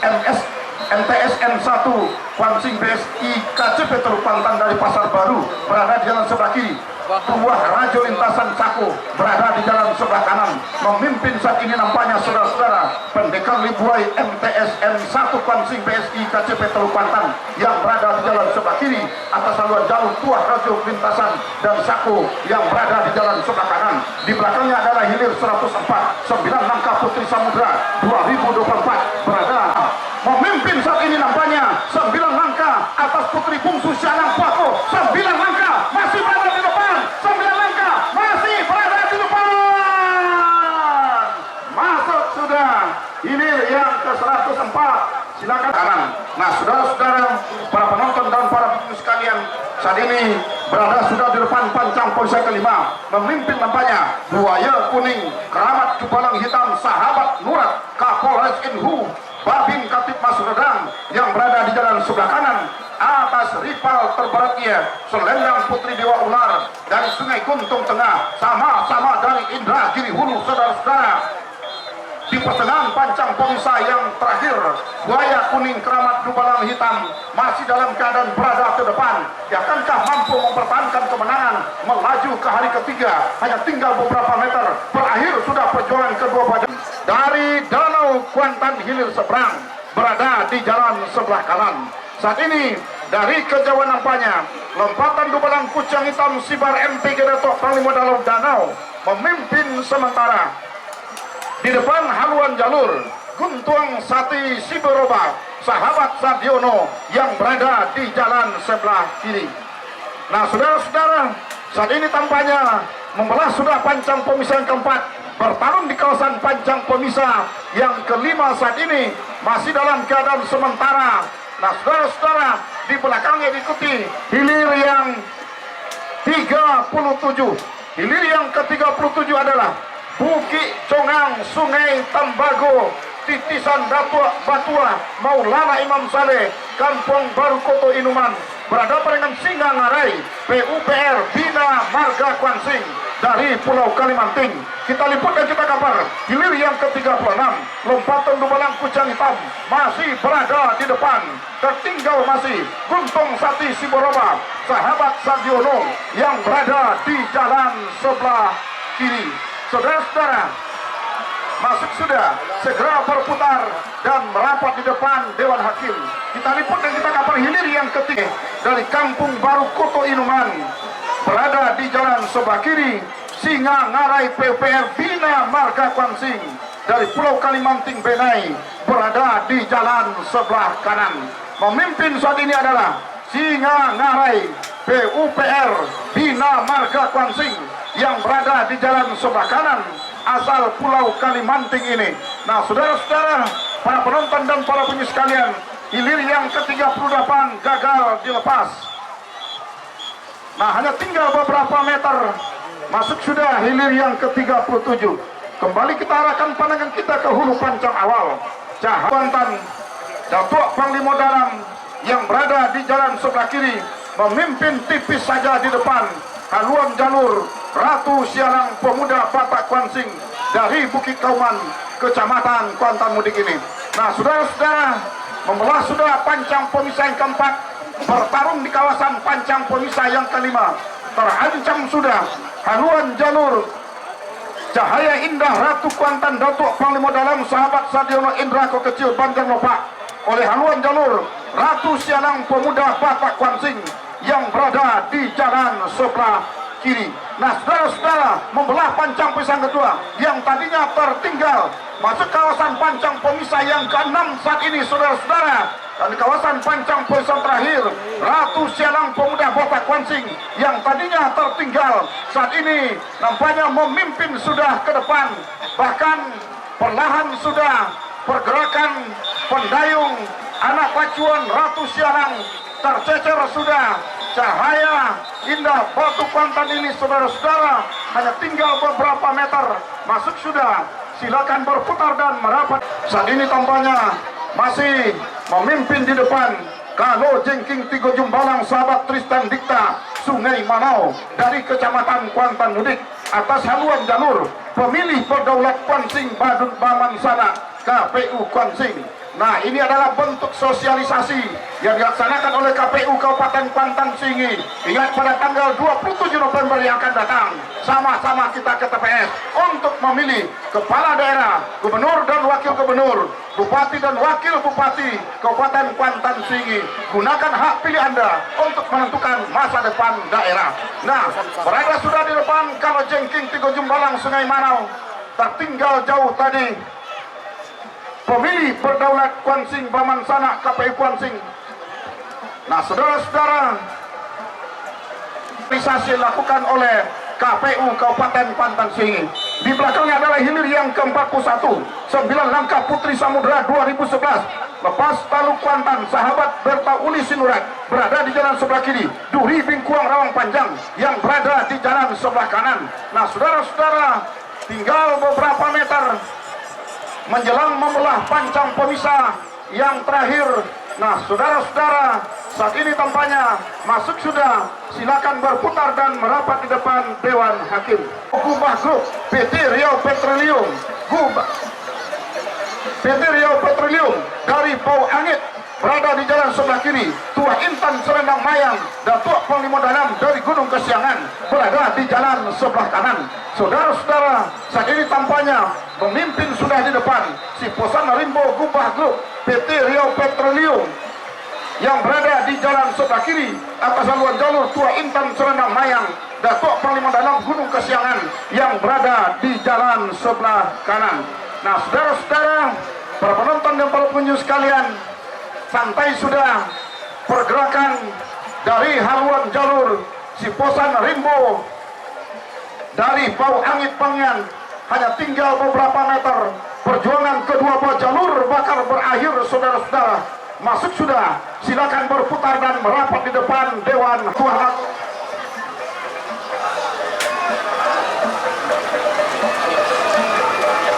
MS MTSN 1 Kuansing BSI KCP Teluk Pantan dari Pasar Baru berada di jalan sebelah kiri. Buah Rajo lintasan Cako berada di jalan sebelah kanan. Memimpin saat ini nampaknya saudara-saudara pendekar Libuai MTSN 1 Kuansing BSI KCP Teluk Pantan yang berada di jalan sebelah kiri atas haluan jalur Buah Rajo lintasan dan Cako yang berada di jalan sebelah kanan. Di belakangnya adalah Hilir 104 9 langkah Putri Samudra 2024 berada memimpin saat ini nampaknya 9 langkah atas Putri Bungsu Sianang Pako. 9 langkah masih berada di depan. 9 langkah masih berada di depan. Masuk sudah Hilir yang ke 104. Silakan kanan. Nah, saudara-saudara, para penonton dan para penonton sekalian, saat ini berada sudah di depan pancang polisi kelima. Memimpin nampaknya Buaya Kuning Keramat Jubalang Hitam Sahabat Nurat Kapolres Inhu Babin Katip Mas Redang yang berada di jalan sebelah kanan. Atas rival terberatnya Selendang Putri Dewa Ular dari Sungai Guntung Tengah, sama-sama dari Indra Giri Hulu. Saudara-saudara, di pertengahan pancang pemisah yang terakhir, Buaya Kuning Keramat Jubalang Hitam masih dalam keadaan berada ke depan. Akankah mampu mempertahankan kemenangan melaju ke hari ketiga? Hanya tinggal beberapa meter berakhir sudah perjuangan kedua badan. Dari Danau Kuantan Hilir seberang berada di jalan sebelah kanan. Saat ini dari kejauhan nampaknya lompatan Dubalang Kucang Hitam Sibar MTG Datuk Panglima Dalam Danau memimpin sementara. Di depan haluan jalur Guntuang Sati Siberoba Sahabat Sadiono yang berada di jalan sebelah kiri. Nah, saudara-saudara, saat ini tampaknya membelah sudah pancang pemisah yang keempat, bertarung di kawasan pancang pemisah yang kelima. Saat ini masih dalam keadaan sementara. Nah, saudara-saudara, di belakangnya diikuti hilir yang 37. Hilir yang ke-37 adalah Bukit Congang Sungai Tambago Titisan Batua Maulana Imam Saleh Kampung Baru Koto Inuman berhadapan dengan Singa Ngarai PUPR Bina Marga Kuansing dari Pulau Kalimanting. Kita liput dan kita kabar hilir yang ke-36 lompatan Dubalang Kucang Hitam masih berada di depan. Tertinggal masih Guntung Sati Siboroba Sahabat Sadiono yang berada di jalan sebelah kiri. Saudara-saudara, masuk sudah segera berputar dan merapat di depan Dewan Hakim. Kita liput dan kita kabar hilir yang ketiga dari Kampung Baru Koto Inuman berada di jalan sebelah kiri. Singa Ngarai PUPR Bina Marga Kuansing dari Pulau Kalimanting Benai berada di jalan sebelah kanan. Memimpin saat ini adalah Singa Ngarai PUPR Bina Marga Kuansing yang berada di jalan sebelah kanan asal Pulau Kalimanting ini. Nah, saudara-saudara, para penonton dan para penyiar sekalian, hilir yang ke-38 gagal dilepas. Nah, hanya tinggal beberapa meter masuk sudah hilir yang ke-37. Kembali kita arahkan pandangan kita ke hulu pancang awal. Cahabantan Datuk Panglima Dalam yang berada di jalan sebelah kiri memimpin tipis saja di depan haluan jalur Ratu Sialang Pemuda Batak Kuansing dari Bukit Kauman, Kecamatan Kuantan Mudik ini. Nah, saudara-saudara, membelah sudah pancang pemisah yang keempat, bertarung di kawasan pancang pemisah yang kelima. Terancam sudah haluan jalur Cahaya Indah Ratu Kuantan Datuk Panglima Dalam Sahabat Sadiono Indra Kecil Banjar Lopak oleh haluan jalur Ratu Sialang Pemuda Batak Kuansing yang berada di jalan sebelah kiri. Nah, saudara-saudara, membelah pancang pemisah kedua yang tadinya tertinggal masuk kawasan pancang pemisah yang ke-6 saat ini, saudara-saudara. Dan di kawasan pancang pemisah terakhir Ratu Sialang Pemuda Batak Kuansing yang tadinya tertinggal saat ini nampaknya memimpin sudah ke depan. Bahkan perlahan sudah pergerakan pendayung anak pacuan Ratu Sialang tercecer sudah. Cahaya Indah Batu Kuantan ini, saudara-saudara, hanya tinggal beberapa meter masuk sudah. Silakan berputar dan merapat. Saat ini tampaknya masih memimpin di depan Kalo Jengking Tigo Jumbalang Sahabat Tristan Dikta Sungai Manau dari Kecamatan Kuantan Mudik atas haluan jalur Pemilih Berdaulat Kuansing Badut Baman Sana KPU Kuansing Nah, ini adalah bentuk sosialisasi yang dilaksanakan oleh KPU Kabupaten Kuantan Sengingi. Ingat, pada tanggal 27 November yang akan datang, sama-sama kita ke TPS untuk memilih kepala daerah, gubernur dan wakil gubernur, bupati dan wakil bupati Kabupaten Kuantan Sengingi. Gunakan hak pilih Anda untuk menentukan masa depan daerah. Nah, berada sudah di depan kalau Jengking Tigo Jumbalang Sungai Manau. Tertinggal jauh tadi pemilih berdaulat Kuansing Bamansana KPU Kuansing. Nah, saudara-saudara, realisasi dilakukan oleh KPU Kabupaten Kuantan Sengingi. Di belakangnya adalah hilir yang ke-41, 9 Langkah Putri Samudra 2011. Lepas Taluk Kuantan, sahabat Berta Uli Sinurat berada di jalan sebelah kiri. Duri Bingkuang Rawang Panjang yang berada di jalan sebelah kanan. Nah, saudara-saudara, tinggal beberapa meter menjelang membelah pancang pemisah yang terakhir. Nah, saudara-saudara, saat ini tampaknya masuk sudah. Silakan berputar dan merapat di depan Dewan Hakim. Gubah Group PT Riau Petroleum, PT Riau Petroleum dari Pau Angit berada di jalan sebelah kiri. Tua Intan Serendang Mayang, Datuk Panglima Dalam dari Gunung Kesiangan berada di jalan sebelah kanan. Saudara-saudara, saat ini tampaknya pemimpin sudah di depan. Si Posan Rimbo Gubah Group PT Riau Petroleum yang berada di jalan sebelah kiri atas haluan jalur Tua Intan Serendang Mayang, Datuk Panglima Dalam Gunung Kesiangan yang berada di jalan sebelah kanan. Nah, saudara-saudara, para penonton dan para pengunjung sekalian, santai sudah pergerakan dari haluan jalur Si Posan Rimbo dari Pau Angit Pangian. Hanya tinggal beberapa meter, perjuangan kedua buah jalur bakal berakhir, saudara-saudara. Masuk sudah, silakan berputar dan merapat di depan Dewan Tuhan.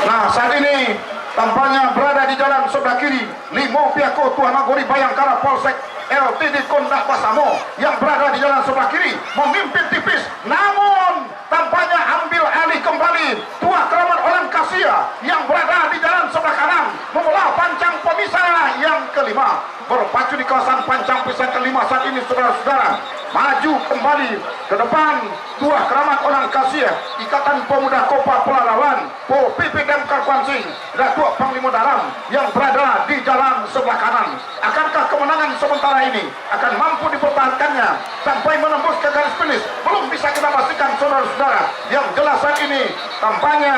Nah, saat ini tampaknya berada di jalan sebelah kiri Limo Piako Tuan Nagori Bayangkara Polsek LTD Kondak Basamo yang berada di jalan sebelah kiri memimpin tipis, namun tampaknya ambil alih kembali Tua Keramat Orang Kasia yang berada di jalan sebelah kanan membelah pancang pemisah yang kelima. Berpacu di kawasan pancang pemisah kelima saat ini, saudara-saudara, maju kembali ke depan Tua Keramat Orang Kasia, Ikatan Pemuda Kopa Pelalawan, Pol PP Damkar Kuansing, Datuk Panglima Dalam yang berada di jalan sebelah kanan. Akankah kemenangan sementara ini akan mampu dipertahankannya sampai menembus ke garis finish? Belum bisa kita pastikan, saudara-saudara. Yang jelas saat ini tampaknya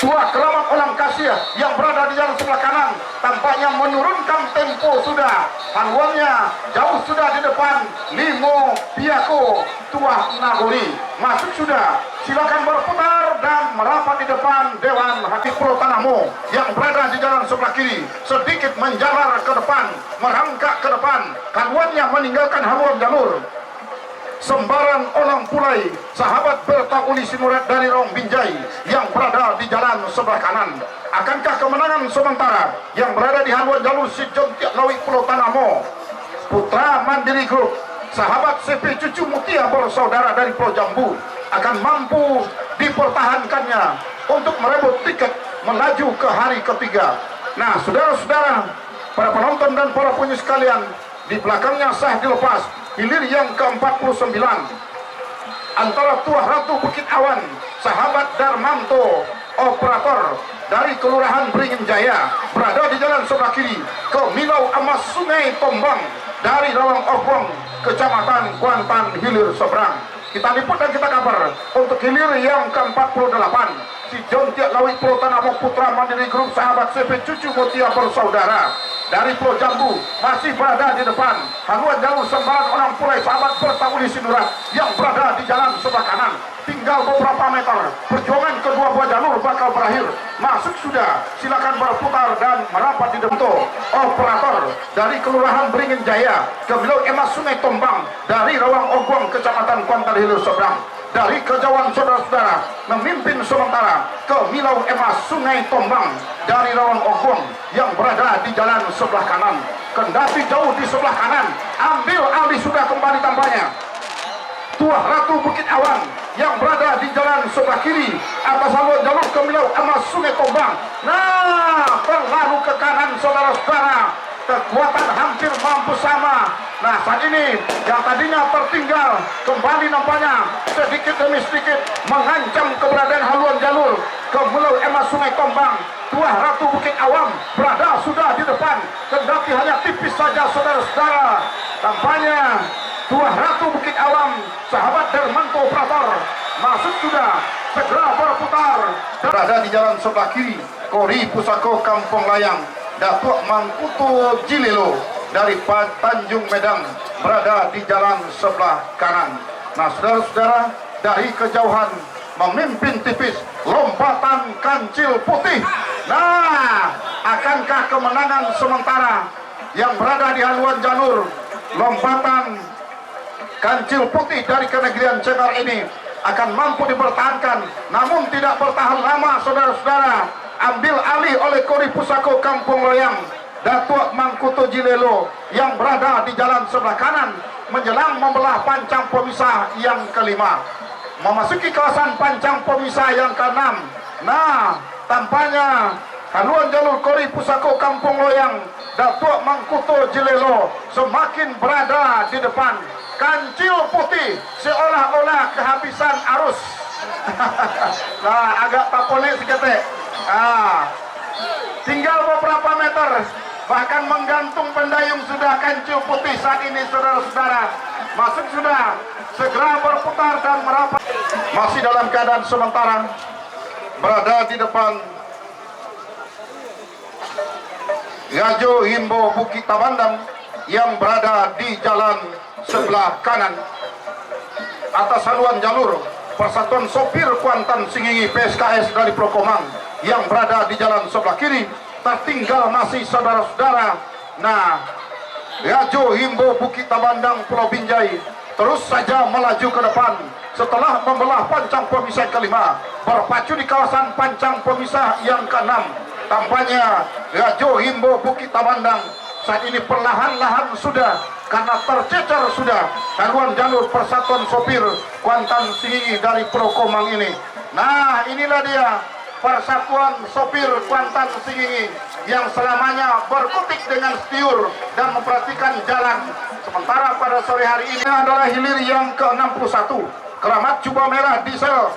Tua Keramat Orang Kasia yang berada di jalan sebelah kanan tampaknya menurunkan tempo sudah. Haluannya jauh sudah di depan Limo Piako Tua Nagori. Masuk sudah, silakan berputar dan merapat di depan Dewan Hakim Pulau Tanamo yang berada di jalan sebelah kiri. Sedikit menjalar ke depan, merangkak ke depan. Haluannya meninggalkan haluan jalur. Sembarang Olang Pulai, sahabat Berta Uli Sinurat dari Rawang Binjai yang berada di jalan sebelah kanan. Akankah kemenangan sementara yang berada di haluan jalur Si Jontiak Lawi Pulau Tanamo, Putra Mandiri Group, sahabat CP Cucu Mutia bersaudara dari Pulau Jambu, akan mampu dipertahankannya untuk merebut tiket melaju ke hari ketiga? Nah, saudara-saudara, para penonton dan para pengunjung sekalian, di belakangnya sah dilepas hilir yang ke-49 antara Tuah Ratu Bukit Awan, sahabat Darmanto, operator dari Kelurahan Beringin Jaya, berada di jalan sebelah kiri ke Milau Amas Sungai Tombang dari Rawang Ogwong, Kecamatan Kuantan Hilir Seberang. Kita liput dan kita kabar untuk hilir yang ke-48 Si Jontiak Lawi Pulau Tanamo Putra Mandiri Group, sahabat CP Cucu Mutia bersaudara dari Pulau Jambu masih berada di depan. Haluan jalur Sembarang Orang Pulai, sahabat Berta Uli Sinurat yang berada di jalan sebelah kanan. Tinggal beberapa meter, perjuangan kedua buah jalur bakal berakhir. Masuk sudah, silakan berputar dan merapat di depan. Operator dari Kelurahan Beringin Jaya ke Milau Emas Sungai Tombang dari Rawang Ogwong, Kecamatan Kuantan Hilir Seberang. Dari kejauhan, saudara-saudara, memimpin sementara ke Milau Emas Sungai Tombang dari Rawang Ogwong yang berada di jalan sebelah kanan. Kendati jauh di sebelah kanan, ambil alih sudah kembali tampaknya Tuah Ratu Bukit Awan yang berada di jalan sebelah kiri atas haluan jalur Kemilau Emas Sungai Tombang. Nah, berlalu ke kanan saudara-saudara, kekuatan hampir mampu sama. Nah, saat ini yang tadinya tertinggal kembali nampaknya sedikit demi sedikit mengancam keberadaan haluan jalur Kemilau Emas Sungai Tombang. Tuah Ratu Bukit Awam berada sudah di depan, kendati hanya tipis saja saudara-saudara. Tampaknya Tuah Ratu Bukit Awam, sahabat Dermanto Prator, masuk sudah, segera berputar. Berada di jalan sebelah kiri, Kori Pusako Kampung Layang, Datuk Mangkuto Jilelo dari Tanjung Medang berada di jalan sebelah kanan. Nah, saudara-saudara, dari kejauhan memimpin tipis lompatan Kancil Putih. Nah, akankah kemenangan sementara yang berada di haluan jalur lompatan Kancil Putih dari kenegrian Cengar ini akan mampu dipertahankan? Namun tidak bertahan lama saudara-saudara, ambil alih oleh Kori Pusako Kampung Loyang, Datuk Mangkuto Jilelo yang berada di jalan sebelah kanan menjelang membelah pancang pemisah yang kelima, memasuki kawasan pancang pemisah yang keenam. Nah, tampaknya haluan jalur Kori Pusako Kampung Loyang, Datuk Mangkuto Jilelo semakin berada di depan. Kancil Putih seolah-olah kehabisan arus. Nah, agak tapone seketek. Tinggal beberapa meter, bahkan menggantung pendayung sudah Kancil Putih saat ini saudara-saudara. Masuk sudah, segera berputar dan merapat. Masih dalam keadaan sementara berada di depan Rajo Himbo Bukit Tabandang yang berada di jalan sebelah kanan. Atas haluan jalur Persatuan Sopir Kuantan Singingi PSKS dari Prokomang yang berada di jalan sebelah kiri, tertinggal masih saudara-saudara. Nah, Rajo Himbo Bukit Tabandang Pulau Binjai terus saja melaju ke depan setelah membelah pancang pemisah kelima, berpacu di kawasan pancang pemisah yang keenam. Tampaknya Rajo Himbo Bukit Tabandang saat ini perlahan-lahan sudah, karena tercecer sudah haluan jalur Persatuan Sopir Kuantan Singingi dari Prokomang ini. Nah, inilah dia Persatuan Sopir Kuantan Singingi yang selamanya berkutik dengan setiur dan memperhatikan jalan. Sementara pada sore hari ini adalah hilir yang ke-61, Keramat Jubah Merah Diesel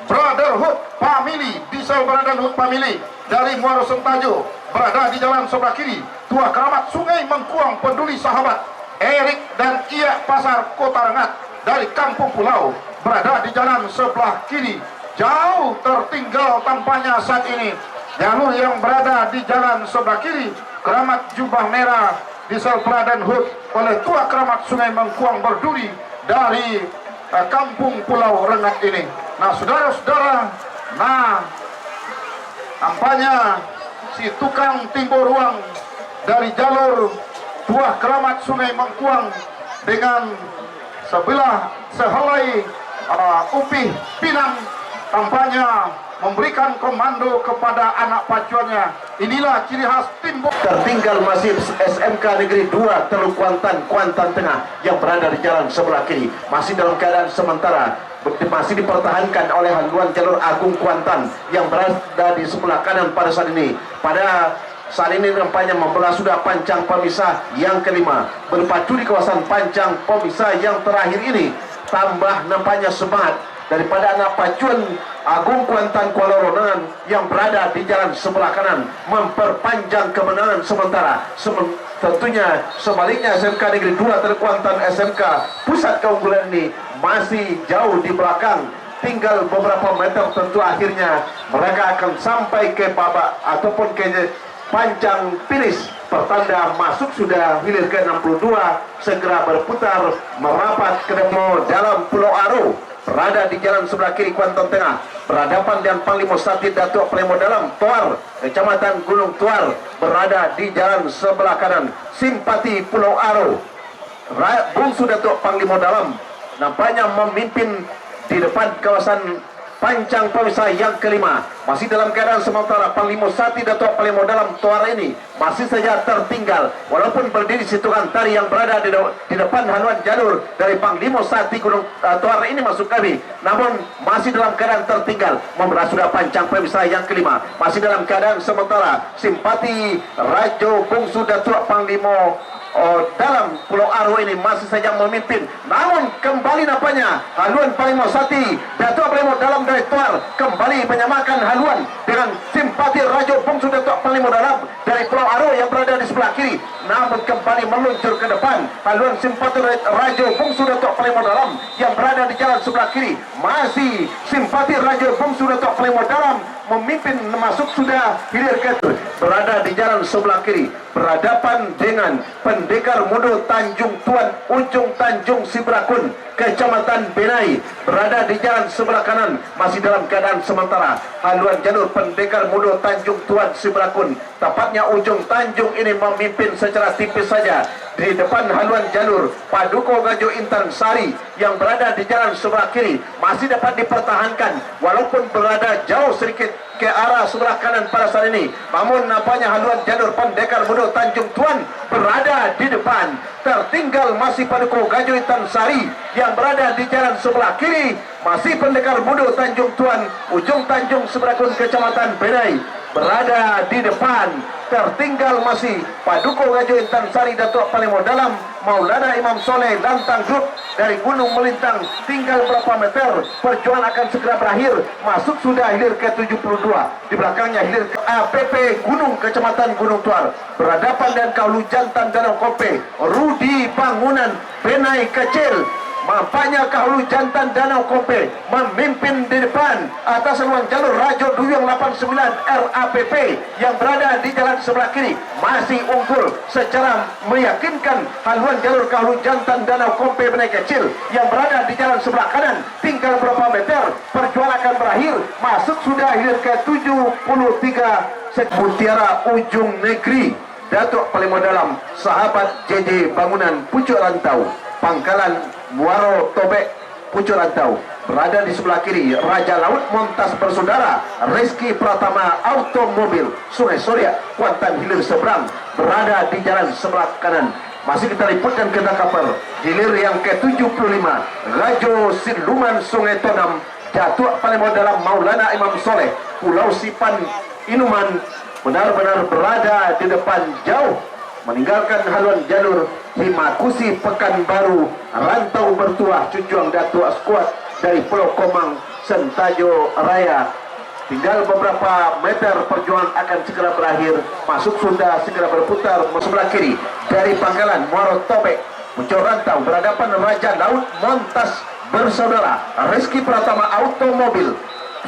Brotherhood Family, Diesel Brotherhood Family dari Muaro Sentajo berada di jalan sebelah kiri. Tuah Keramat Sungai Mengkuang Peduli Sahabat Erik dan Iya Pasar Kota Rengat dari Kampung Pulau berada di jalan sebelah kiri. Jauh tertinggal tampaknya saat ini jalur yang berada di jalan sebelah kiri, Keramat Jubah Merah Diesel Brotherhood oleh Tuah Keramat Sungai Mengkuang Berduri dari Kampung Pulau Rengat ini. Nah, saudara-saudara, nah tampaknya si tukang timbo ruang dari jalur Tuah Keramat Sungai Mengkuang dengan sebelah sehelai upih pinang tampaknya memberikan komando kepada anak pacuannya. Inilah ciri khas timbo. Tertinggal masih SMK Negeri 2 Teluk Kuantan, Kuantan Tengah yang berada di jalan sebelah kiri, masih dalam keadaan sementara, masih dipertahankan oleh haluan jalur Agung Kuantan yang berada di sebelah kanan pada saat ini. Pada saat ini nampaknya membelah sudah pancang pemisah yang kelima, berpacu di kawasan pancang pemisah yang terakhir ini. Tambah nampaknya semangat daripada anak pacuan Agung Kuantan Kuala Ronangan yang berada di jalan sebelah kanan, memperpanjang kemenangan sementara. Tentunya sebaliknya SMK Negeri 2 Teluk Kuantan, SMK pusat keunggulan ini masih jauh di belakang, tinggal beberapa meter. Tentu akhirnya mereka akan sampai ke babak ataupun ke pancang finish, pertanda masuk sudah hilir ke-62, segera berputar merapat ke dalam Pulau Aro berada di jalan sebelah kiri Kuantan Tengah, berhadapan dengan Panglima Satid Datuk Plemo Dalam Tuar, Kecamatan Gunung Tuar berada di jalan sebelah kanan. Simpati Pulau Aro, Bungsu Datuk Panglima Dalam nampaknya memimpin di depan kawasan pancang pemisah yang kelima. Masih dalam keadaan sementara Panglima Sati Datuk Panglima dalam tuar ini masih saja tertinggal, walaupun berdiri si tukang tari yang berada di depan haluan jalur dari Panglima Sati Gunung tuar ini masuk kami, namun masih dalam keadaan tertinggal. Membera sudah pancang pemisah yang kelima. Masih dalam keadaan sementara simpati Rajo Bungsu Datuk Panglima dalam Pulau Aro ini masih saja memimpin, namun kembali nampaknya haluan Panglima Sati Datuk Panglima dalam dari tuar kembali menyamakan haluan dengan simpati Rajo Bungsu Datuk Panglima dalam dari Pulau Aro yang berada di sebelah kiri, namun kembali meluncur ke depan haluan simpati Rajo Bungsu Datuk Panglima dalam yang berada di jalan sebelah kiri. Masih simpati Rajo Bungsu Datuk Panglima dalam memimpin, masuk sudah hilir ke berada di jalan sebelah kiri berhadapan dengan Pendekar Muda Tanjung Tuan ujung Tanjung Sibrakun Kecamatan Benai berada di jalan sebelah kanan. Masih dalam keadaan sementara haluan jalur Pendekar Muda Tanjung Tuan Sibrakun, tepatnya ujung Tanjung ini memimpin secara tipis saja. Di depan haluan jalur Paduka Gaju Intan Sari yang berada di jalan sebelah kiri masih dapat dipertahankan walaupun berada jauh sedikit ke arah sebelah kanan pada saat ini, namun nampaknya haluan jalur Pendekar Muda Tanjung Tuan berada di depan. Tertinggal masih Paduka Gaju Intan Sari yang berada di jalan sebelah kiri. Masih Pendekar Muda Tanjung Tuan ujung Tanjung Sibrakun Kecamatan Benai berada di depan. Tertinggal masih Paduka Gaju Intan Sari Datuk Panglima dalam Maulana Imam Soleh Lantang Group dari Gunung Melintang. Tinggal berapa meter, perjuangan akan segera berakhir. Masuk sudah hilir ke 72, di belakangnya hilir ke APP Gunung Kecamatan Gunung Tuar berhadapan dengan Kahulu Jantan Danau Kompe Rudi Bangunan Benai Kecil. Mampaknya Kahulu Jantan Danau Kompe memimpin di depan atas haluan jalur Rajo Duyung 89 RAPP yang berada di jalan sebelah kiri masih unggul secara meyakinkan. Haluan jalur Kahulu Jantan Danau Kompe Benai Kecil yang berada di jalan sebelah kanan tinggal berapa meter, perjuangan akan berakhir. Masuk sudah hilir ke 73 Mutiara Ujung Negeri Datuk Panglima dalam sahabat JJ Bangunan Pucuk Rantau Pangkalan Muaro Tobek Pucuk Rantau berada di sebelah kiri. Raja Laut Montas Bersaudara Rizky Pratama Automobil Sungai Soria Kuantan hilir seberang berada di jalan sebelah kanan. Masih kita liputkan kereta kapal hilir yang ke-75 Rajo Siluman Sungai Tonam Datuk Panglima dalam Maulana Imam Soleh Pulau Sipan Inuman benar-benar berada di depan jauh meninggalkan haluan jalur Himakusi Pekanbaru Rantau Bertuah Cujuang Datuk Skuad dari Pulau Komang Sentajo Raya. Tinggal beberapa meter, perjuangan akan segera berakhir. Masuk sudah segera berputar sebelah kiri dari Pangkalan Muaro Tobek Pucuk Rantau berhadapan Raja Laut Montas Bersaudara Rizky Pratama Automobil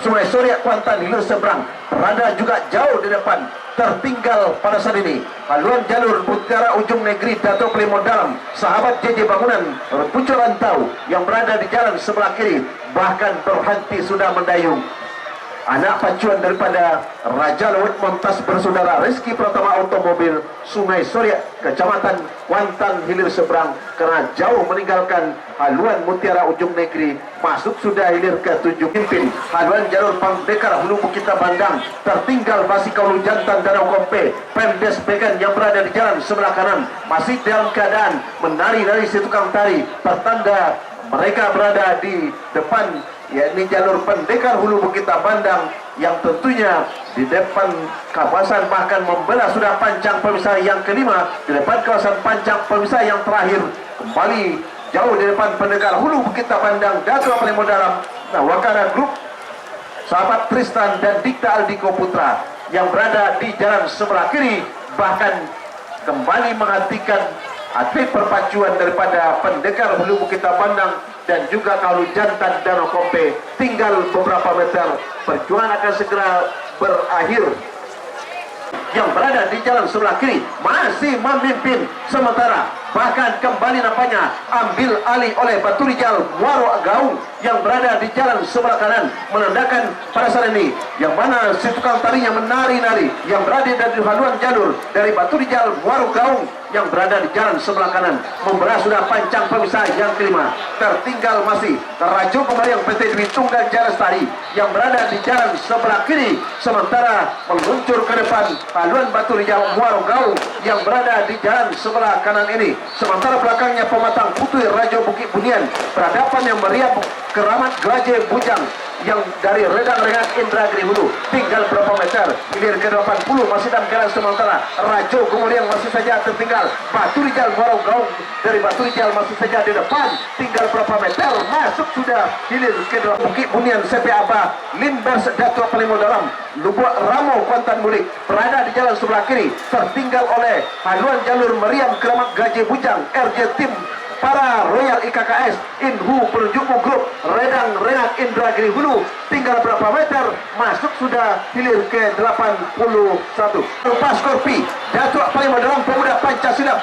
Sungai Soria Kuantan hilir seberang berada juga jauh di depan. Tertinggal pada saat ini haluan jalur Mutiara Ujung Negeri Datuk Panglima dalam sahabat JJ Bangunan Pucuk Rantau yang berada di jalan sebelah kiri bahkan berhenti sudah mendayung. Anak pacuan daripada Raja Laut Montas Bersaudara Rizky Pratama Automobil Sungai Soria Kecamatan Kuantan hilir seberang karena jauh meninggalkan haluan Mutiara Ujung Negeri. Masuk sudah hilir ke 7 pimpin haluan jalur Pendekar Hulu Bukit Bandang. Tertinggal masih Kahulu Jantan Danau Kompe Pemdes Began yang berada di jalan sebelah kanan masih dalam keadaan menari-nari si tukang tari pertanda mereka berada di depan, yakni jalur Pendekar Hulu Bukit Bandang yang tentunya di depan kawasan bahkan membelah sudah pancang pemisah yang kelima. Di depan kawasan pancang pemisah yang terakhir kembali jauh di depan Pendekar Hulu Bukit Bandang Datuk Panglima dalam Wakara Group sahabat Tristan dan Dikta Aldiko Putra yang berada di jalan sebelah kiri bahkan kembali menghentikan atlet perpacuan daripada Pendekar Hulu Bukit Bandang dan juga Kahulu Jantan Danau Kompe. Tinggal beberapa meter, perjuangan akan segera berakhir. Yang berada di jalan sebelah kiri masih memimpin sementara bahkan kembali nampaknya ambil alih oleh Batu Rijal Muaro Gaung yang berada di jalan sebelah kanan menandakan pada saat ini yang mana si tukang tarinya menari-nari yang berada di haluan jalur dari Batu Rijal Muaro Gaung yang berada di jalan sebelah kanan. Membelah sudah pancang pemisah yang kelima. Tertinggal masih Rajo Kemayang PT Dwi Tunggal Jalestari yang berada di jalan sebelah kiri. Sementara meluncur ke depan Haluan Batu Rijau Muaro Gaung yang berada di jalan sebelah kanan ini. Sementara belakangnya Pematang Putih Rajo Bukit Bunian berhadapan yang meriah Keramat Gelaje Bujang yang dari Redang Rengat Indragiri Hulu. Tinggal berapa meter, hilir ke 80 masih dalam jalan. Sementara Rajo kemudian masih saja tertinggal. Batu Rijal Muaro Gaung dari Batu Rijal masih saja di depan, tinggal berapa meter, masuk sudah hilir ke Bukit Bunian CP Abah Limbers Datuk Pelimo Dalam Lubuk Ramo Kuantan Mulik berada di jalan sebelah kiri, tertinggal oleh Haluan Jalur Meriam Keramat Gelaje Bujang RJ Tim para Royal IKKS Inhu Penunjukmu Grup Redang Rengat Indragiri Hulu. Tinggal berapa meter, masuk sudah hilir ke 81. Lepas Korpi Datuk Pelimo Dalam Pemuda Pancasila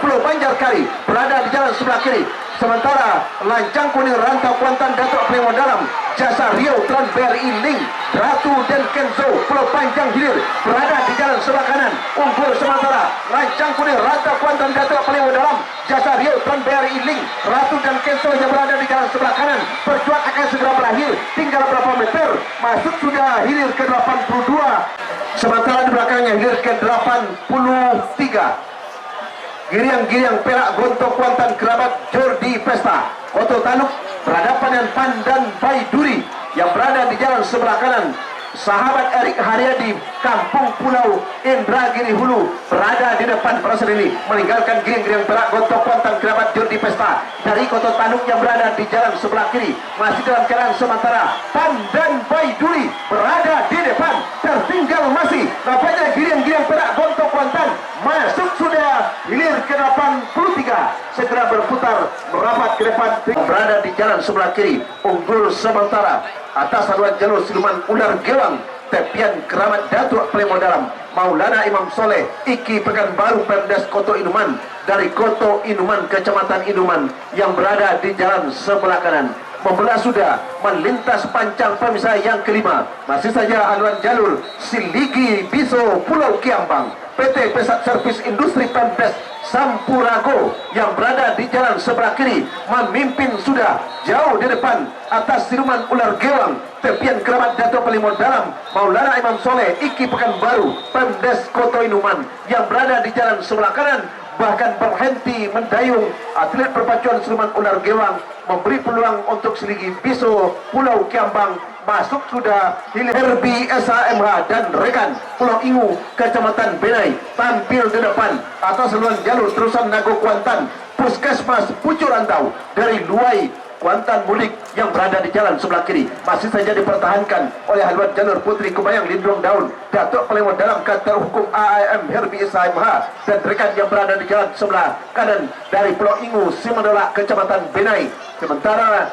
Pulau Banjarkari berada di jalan sebelah kiri. Sementara Lancang Kuning Rantau Kuantan Datuk Pelimo Dalam Jasa Riau Tran BRI Link Ratu dan Kenzo Pulau Panjang hilir berada di jalan sebelah kanan. Unggul sementara Lancang Kuning Rantau Kuantan Datuk Pelimo Dalam Jasa Riau Tran BRI Link Ratu dan Kenzo yang berada di jalan sebelah kanan. Perjuangan akan segera berakhir, tinggal berapa meter, masuk sudah hilir ke 82. Sementara di belakangnya hilir ke 83. Giriang-giriang Perak Gontok Kuantan Kerabat Jordi Pesta Koto Taluk berhadapan dengan Pandan Baiduri yang berada di jalan sebelah kanan. Sahabat Erik Haryadi Kampung Pulau Indragiri Hulu berada di depan proses ini, meninggalkan giring-giring Perak Gontok Kuantan Kerabat Jordi Pesta dari Koto Taluk yang berada di jalan sebelah kiri masih dalam jalan. Sementara Pandan Baiduri berada di depan, tertinggal masih nampaknya giring-giring Perak Gontok Kuantan masuk sudah hilir ke 83, segera berputar merapat ke depan berada di jalan sebelah kiri. Unggul sementara atas Haluan Jalur Siluman Ular Gewang tepian Keramat Datuk Pelimo Dalam Maulana Imam Soleh Iki Pekanbaru Pemdes Koto Inuman dari Koto Inuman Kecamatan Inuman yang berada di jalan sebelah kanan. Membelah sudah melintas pancang pemisah yang kelima. Masih saja haluan jalur Siligi Biso Pulau Kiambang PT Pesat Servis Industri Pemdes Sampurago yang berada di jalan sebelah kiri memimpin sudah jauh di depan atas Siluman Ular Gewang tepian Keramat Datuk Pelimo Dalam Maulana Imam Soleh Iki Pekanbaru Pemdes Koto Inuman yang berada di jalan sebelah kanan. Bahkan berhenti mendayung atlet perpacuan Siluman Ular Gewang memberi peluang untuk Siligi Biso Pulau Kiambang masuk sudah. Hilir Herbi SHMH dan rekan Pulau Ingu Kecamatan Benai tampil di depan atas haluan jalur terusan Nago Kuantan Puskesmas Pucuk Rantau dari Luai Kuantan Mulik yang berada di jalan sebelah kiri masih saja dipertahankan oleh haluan jalur Putri Kebayang Lindung Daun Datuk Pelimo Dalam Kantor Hukum AIM Herbi SHMH dan rekan yang berada di jalan sebelah kanan dari Pulau Ingu Simandolak Kecamatan Benai. Sementara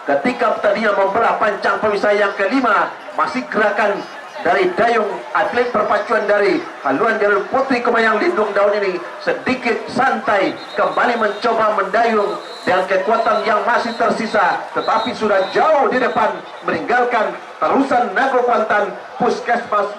ketika tadinya membelah pancang pemisah yang kelima, masih gerakan dari dayung atlet perpacuan dari haluan jalur Putri Kemayang Lindung Daun ini sedikit santai kembali mencoba mendayung dengan kekuatan yang masih tersisa, tetapi sudah jauh di depan meninggalkan terusan Nago Kuantan Puskesmas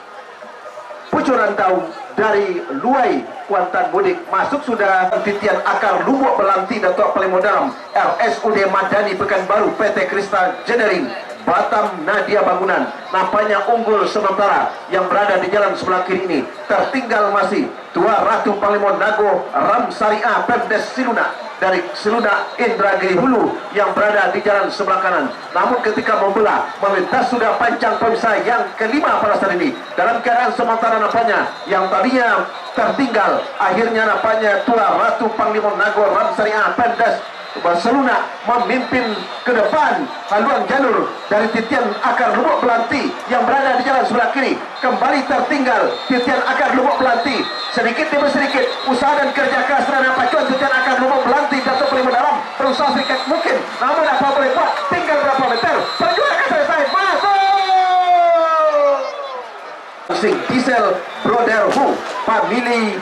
Pucuk Rantau dari Luai Kuantan Mudik masuk sudah titian akar Lubuk Belanti Datuk Pelimo Dalam RSUD Madani Pekanbaru PT Krista Jenering Batam Nadia Bangunan nampaknya unggul sementara yang berada di jalan sebelah kiri ini. Tertinggal masih Tua Ratu Pelimo Nago Ram Syariah Pemdes Siluna dari Siluna Indragiri Hulu yang berada di jalan sebelah kanan. Namun ketika membelah melintas sudah pancang pemisah yang kelima pada saat ini dalam keadaan sementara nampaknya yang tadinya tertinggal akhirnya nampaknya Tua Ratu Panglima Nago Ram Syariah Pemdes Barcelona memimpin ke depan haluan jalur dari titian akar Lubuk Belanti yang berada di jalan sebelah kiri kembali tertinggal titian akar Lubuk Belanti sedikit demi sedikit usaha dan kerja keras dan pacuan titian akar Lubuk Belanti Datuk Pelimo Dalam berusaha sedikit mungkin namun apa boleh buat tinggal berapa meter perjuangan akan selesai masuk Sing Diesel Brotherhood Family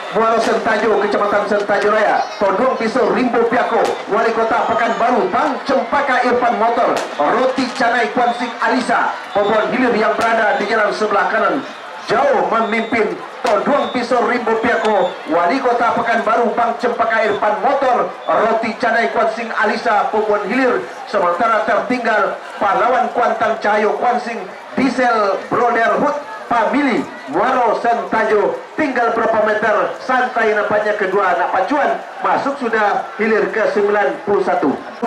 Muaro Sentajo Kecamatan Sentajo Raya Todong Pisau Rimbo Piako Wali Kota Pekanbaru Bang Cempaka Irfan Motor Roti Canai Kuansing Alisa Pobon Hilir yang berada di jalan sebelah kanan. jauh memimpin Toduang Pisau Rimbo Piako, Wali Kota Pekanbaru Bang Cempaka Irfan Motor, Roti Canai Kuansing Alisa Popuan Hilir. Sementara tertinggal pahlawan Kuantang Cahyo Kuansing Diesel Brotherhood Family Muaro Sentajo, tinggal berapa meter santai nampaknya kedua anak pacuan masuk sudah hilir ke 91.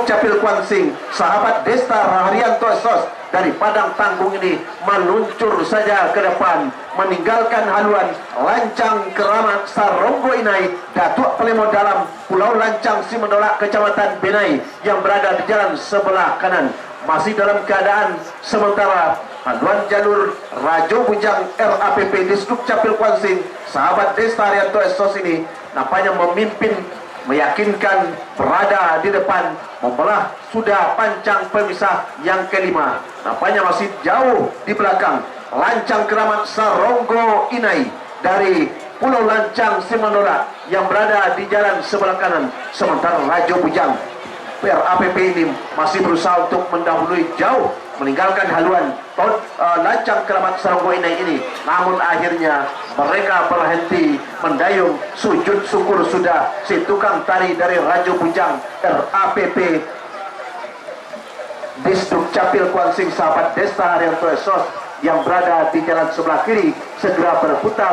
Capil Kuansing sahabat Desta Raharianto Sos dari Padang Tanggung ini meluncur saja ke depan meninggalkan haluan Lancang Keramat Saronggo Inai Datuk Pelemo Dalam Pulau Lancang Simendolak Kecamatan Benai yang berada di jalan sebelah kanan masih dalam keadaan sementara. Haluan jalur Rajo Bujang RAPP di Sduk Capil Kuansing sahabat Desta Arianto Esos ini nampaknya memimpin, meyakinkan berada di depan, membelah sudah pancang pemisah yang kelima. Nampaknya masih jauh di belakang Lancang Keramat Saronggo Inai dari Pulau Lancang Simanola yang berada di jalan sebelah kanan. Sementara Rajo Bujang RAPP ini masih berusaha untuk mendahului jauh meninggalkan haluan Lancang Keramat Saronggo Inai ini. Namun akhirnya mereka berhenti mendayung sujud syukur sudah si tukang tari dari Rajo Bujang RAPP Distrik Capil Kuansing sahabat Desta Arianto Esos yang berada di jalan sebelah kiri segera berputar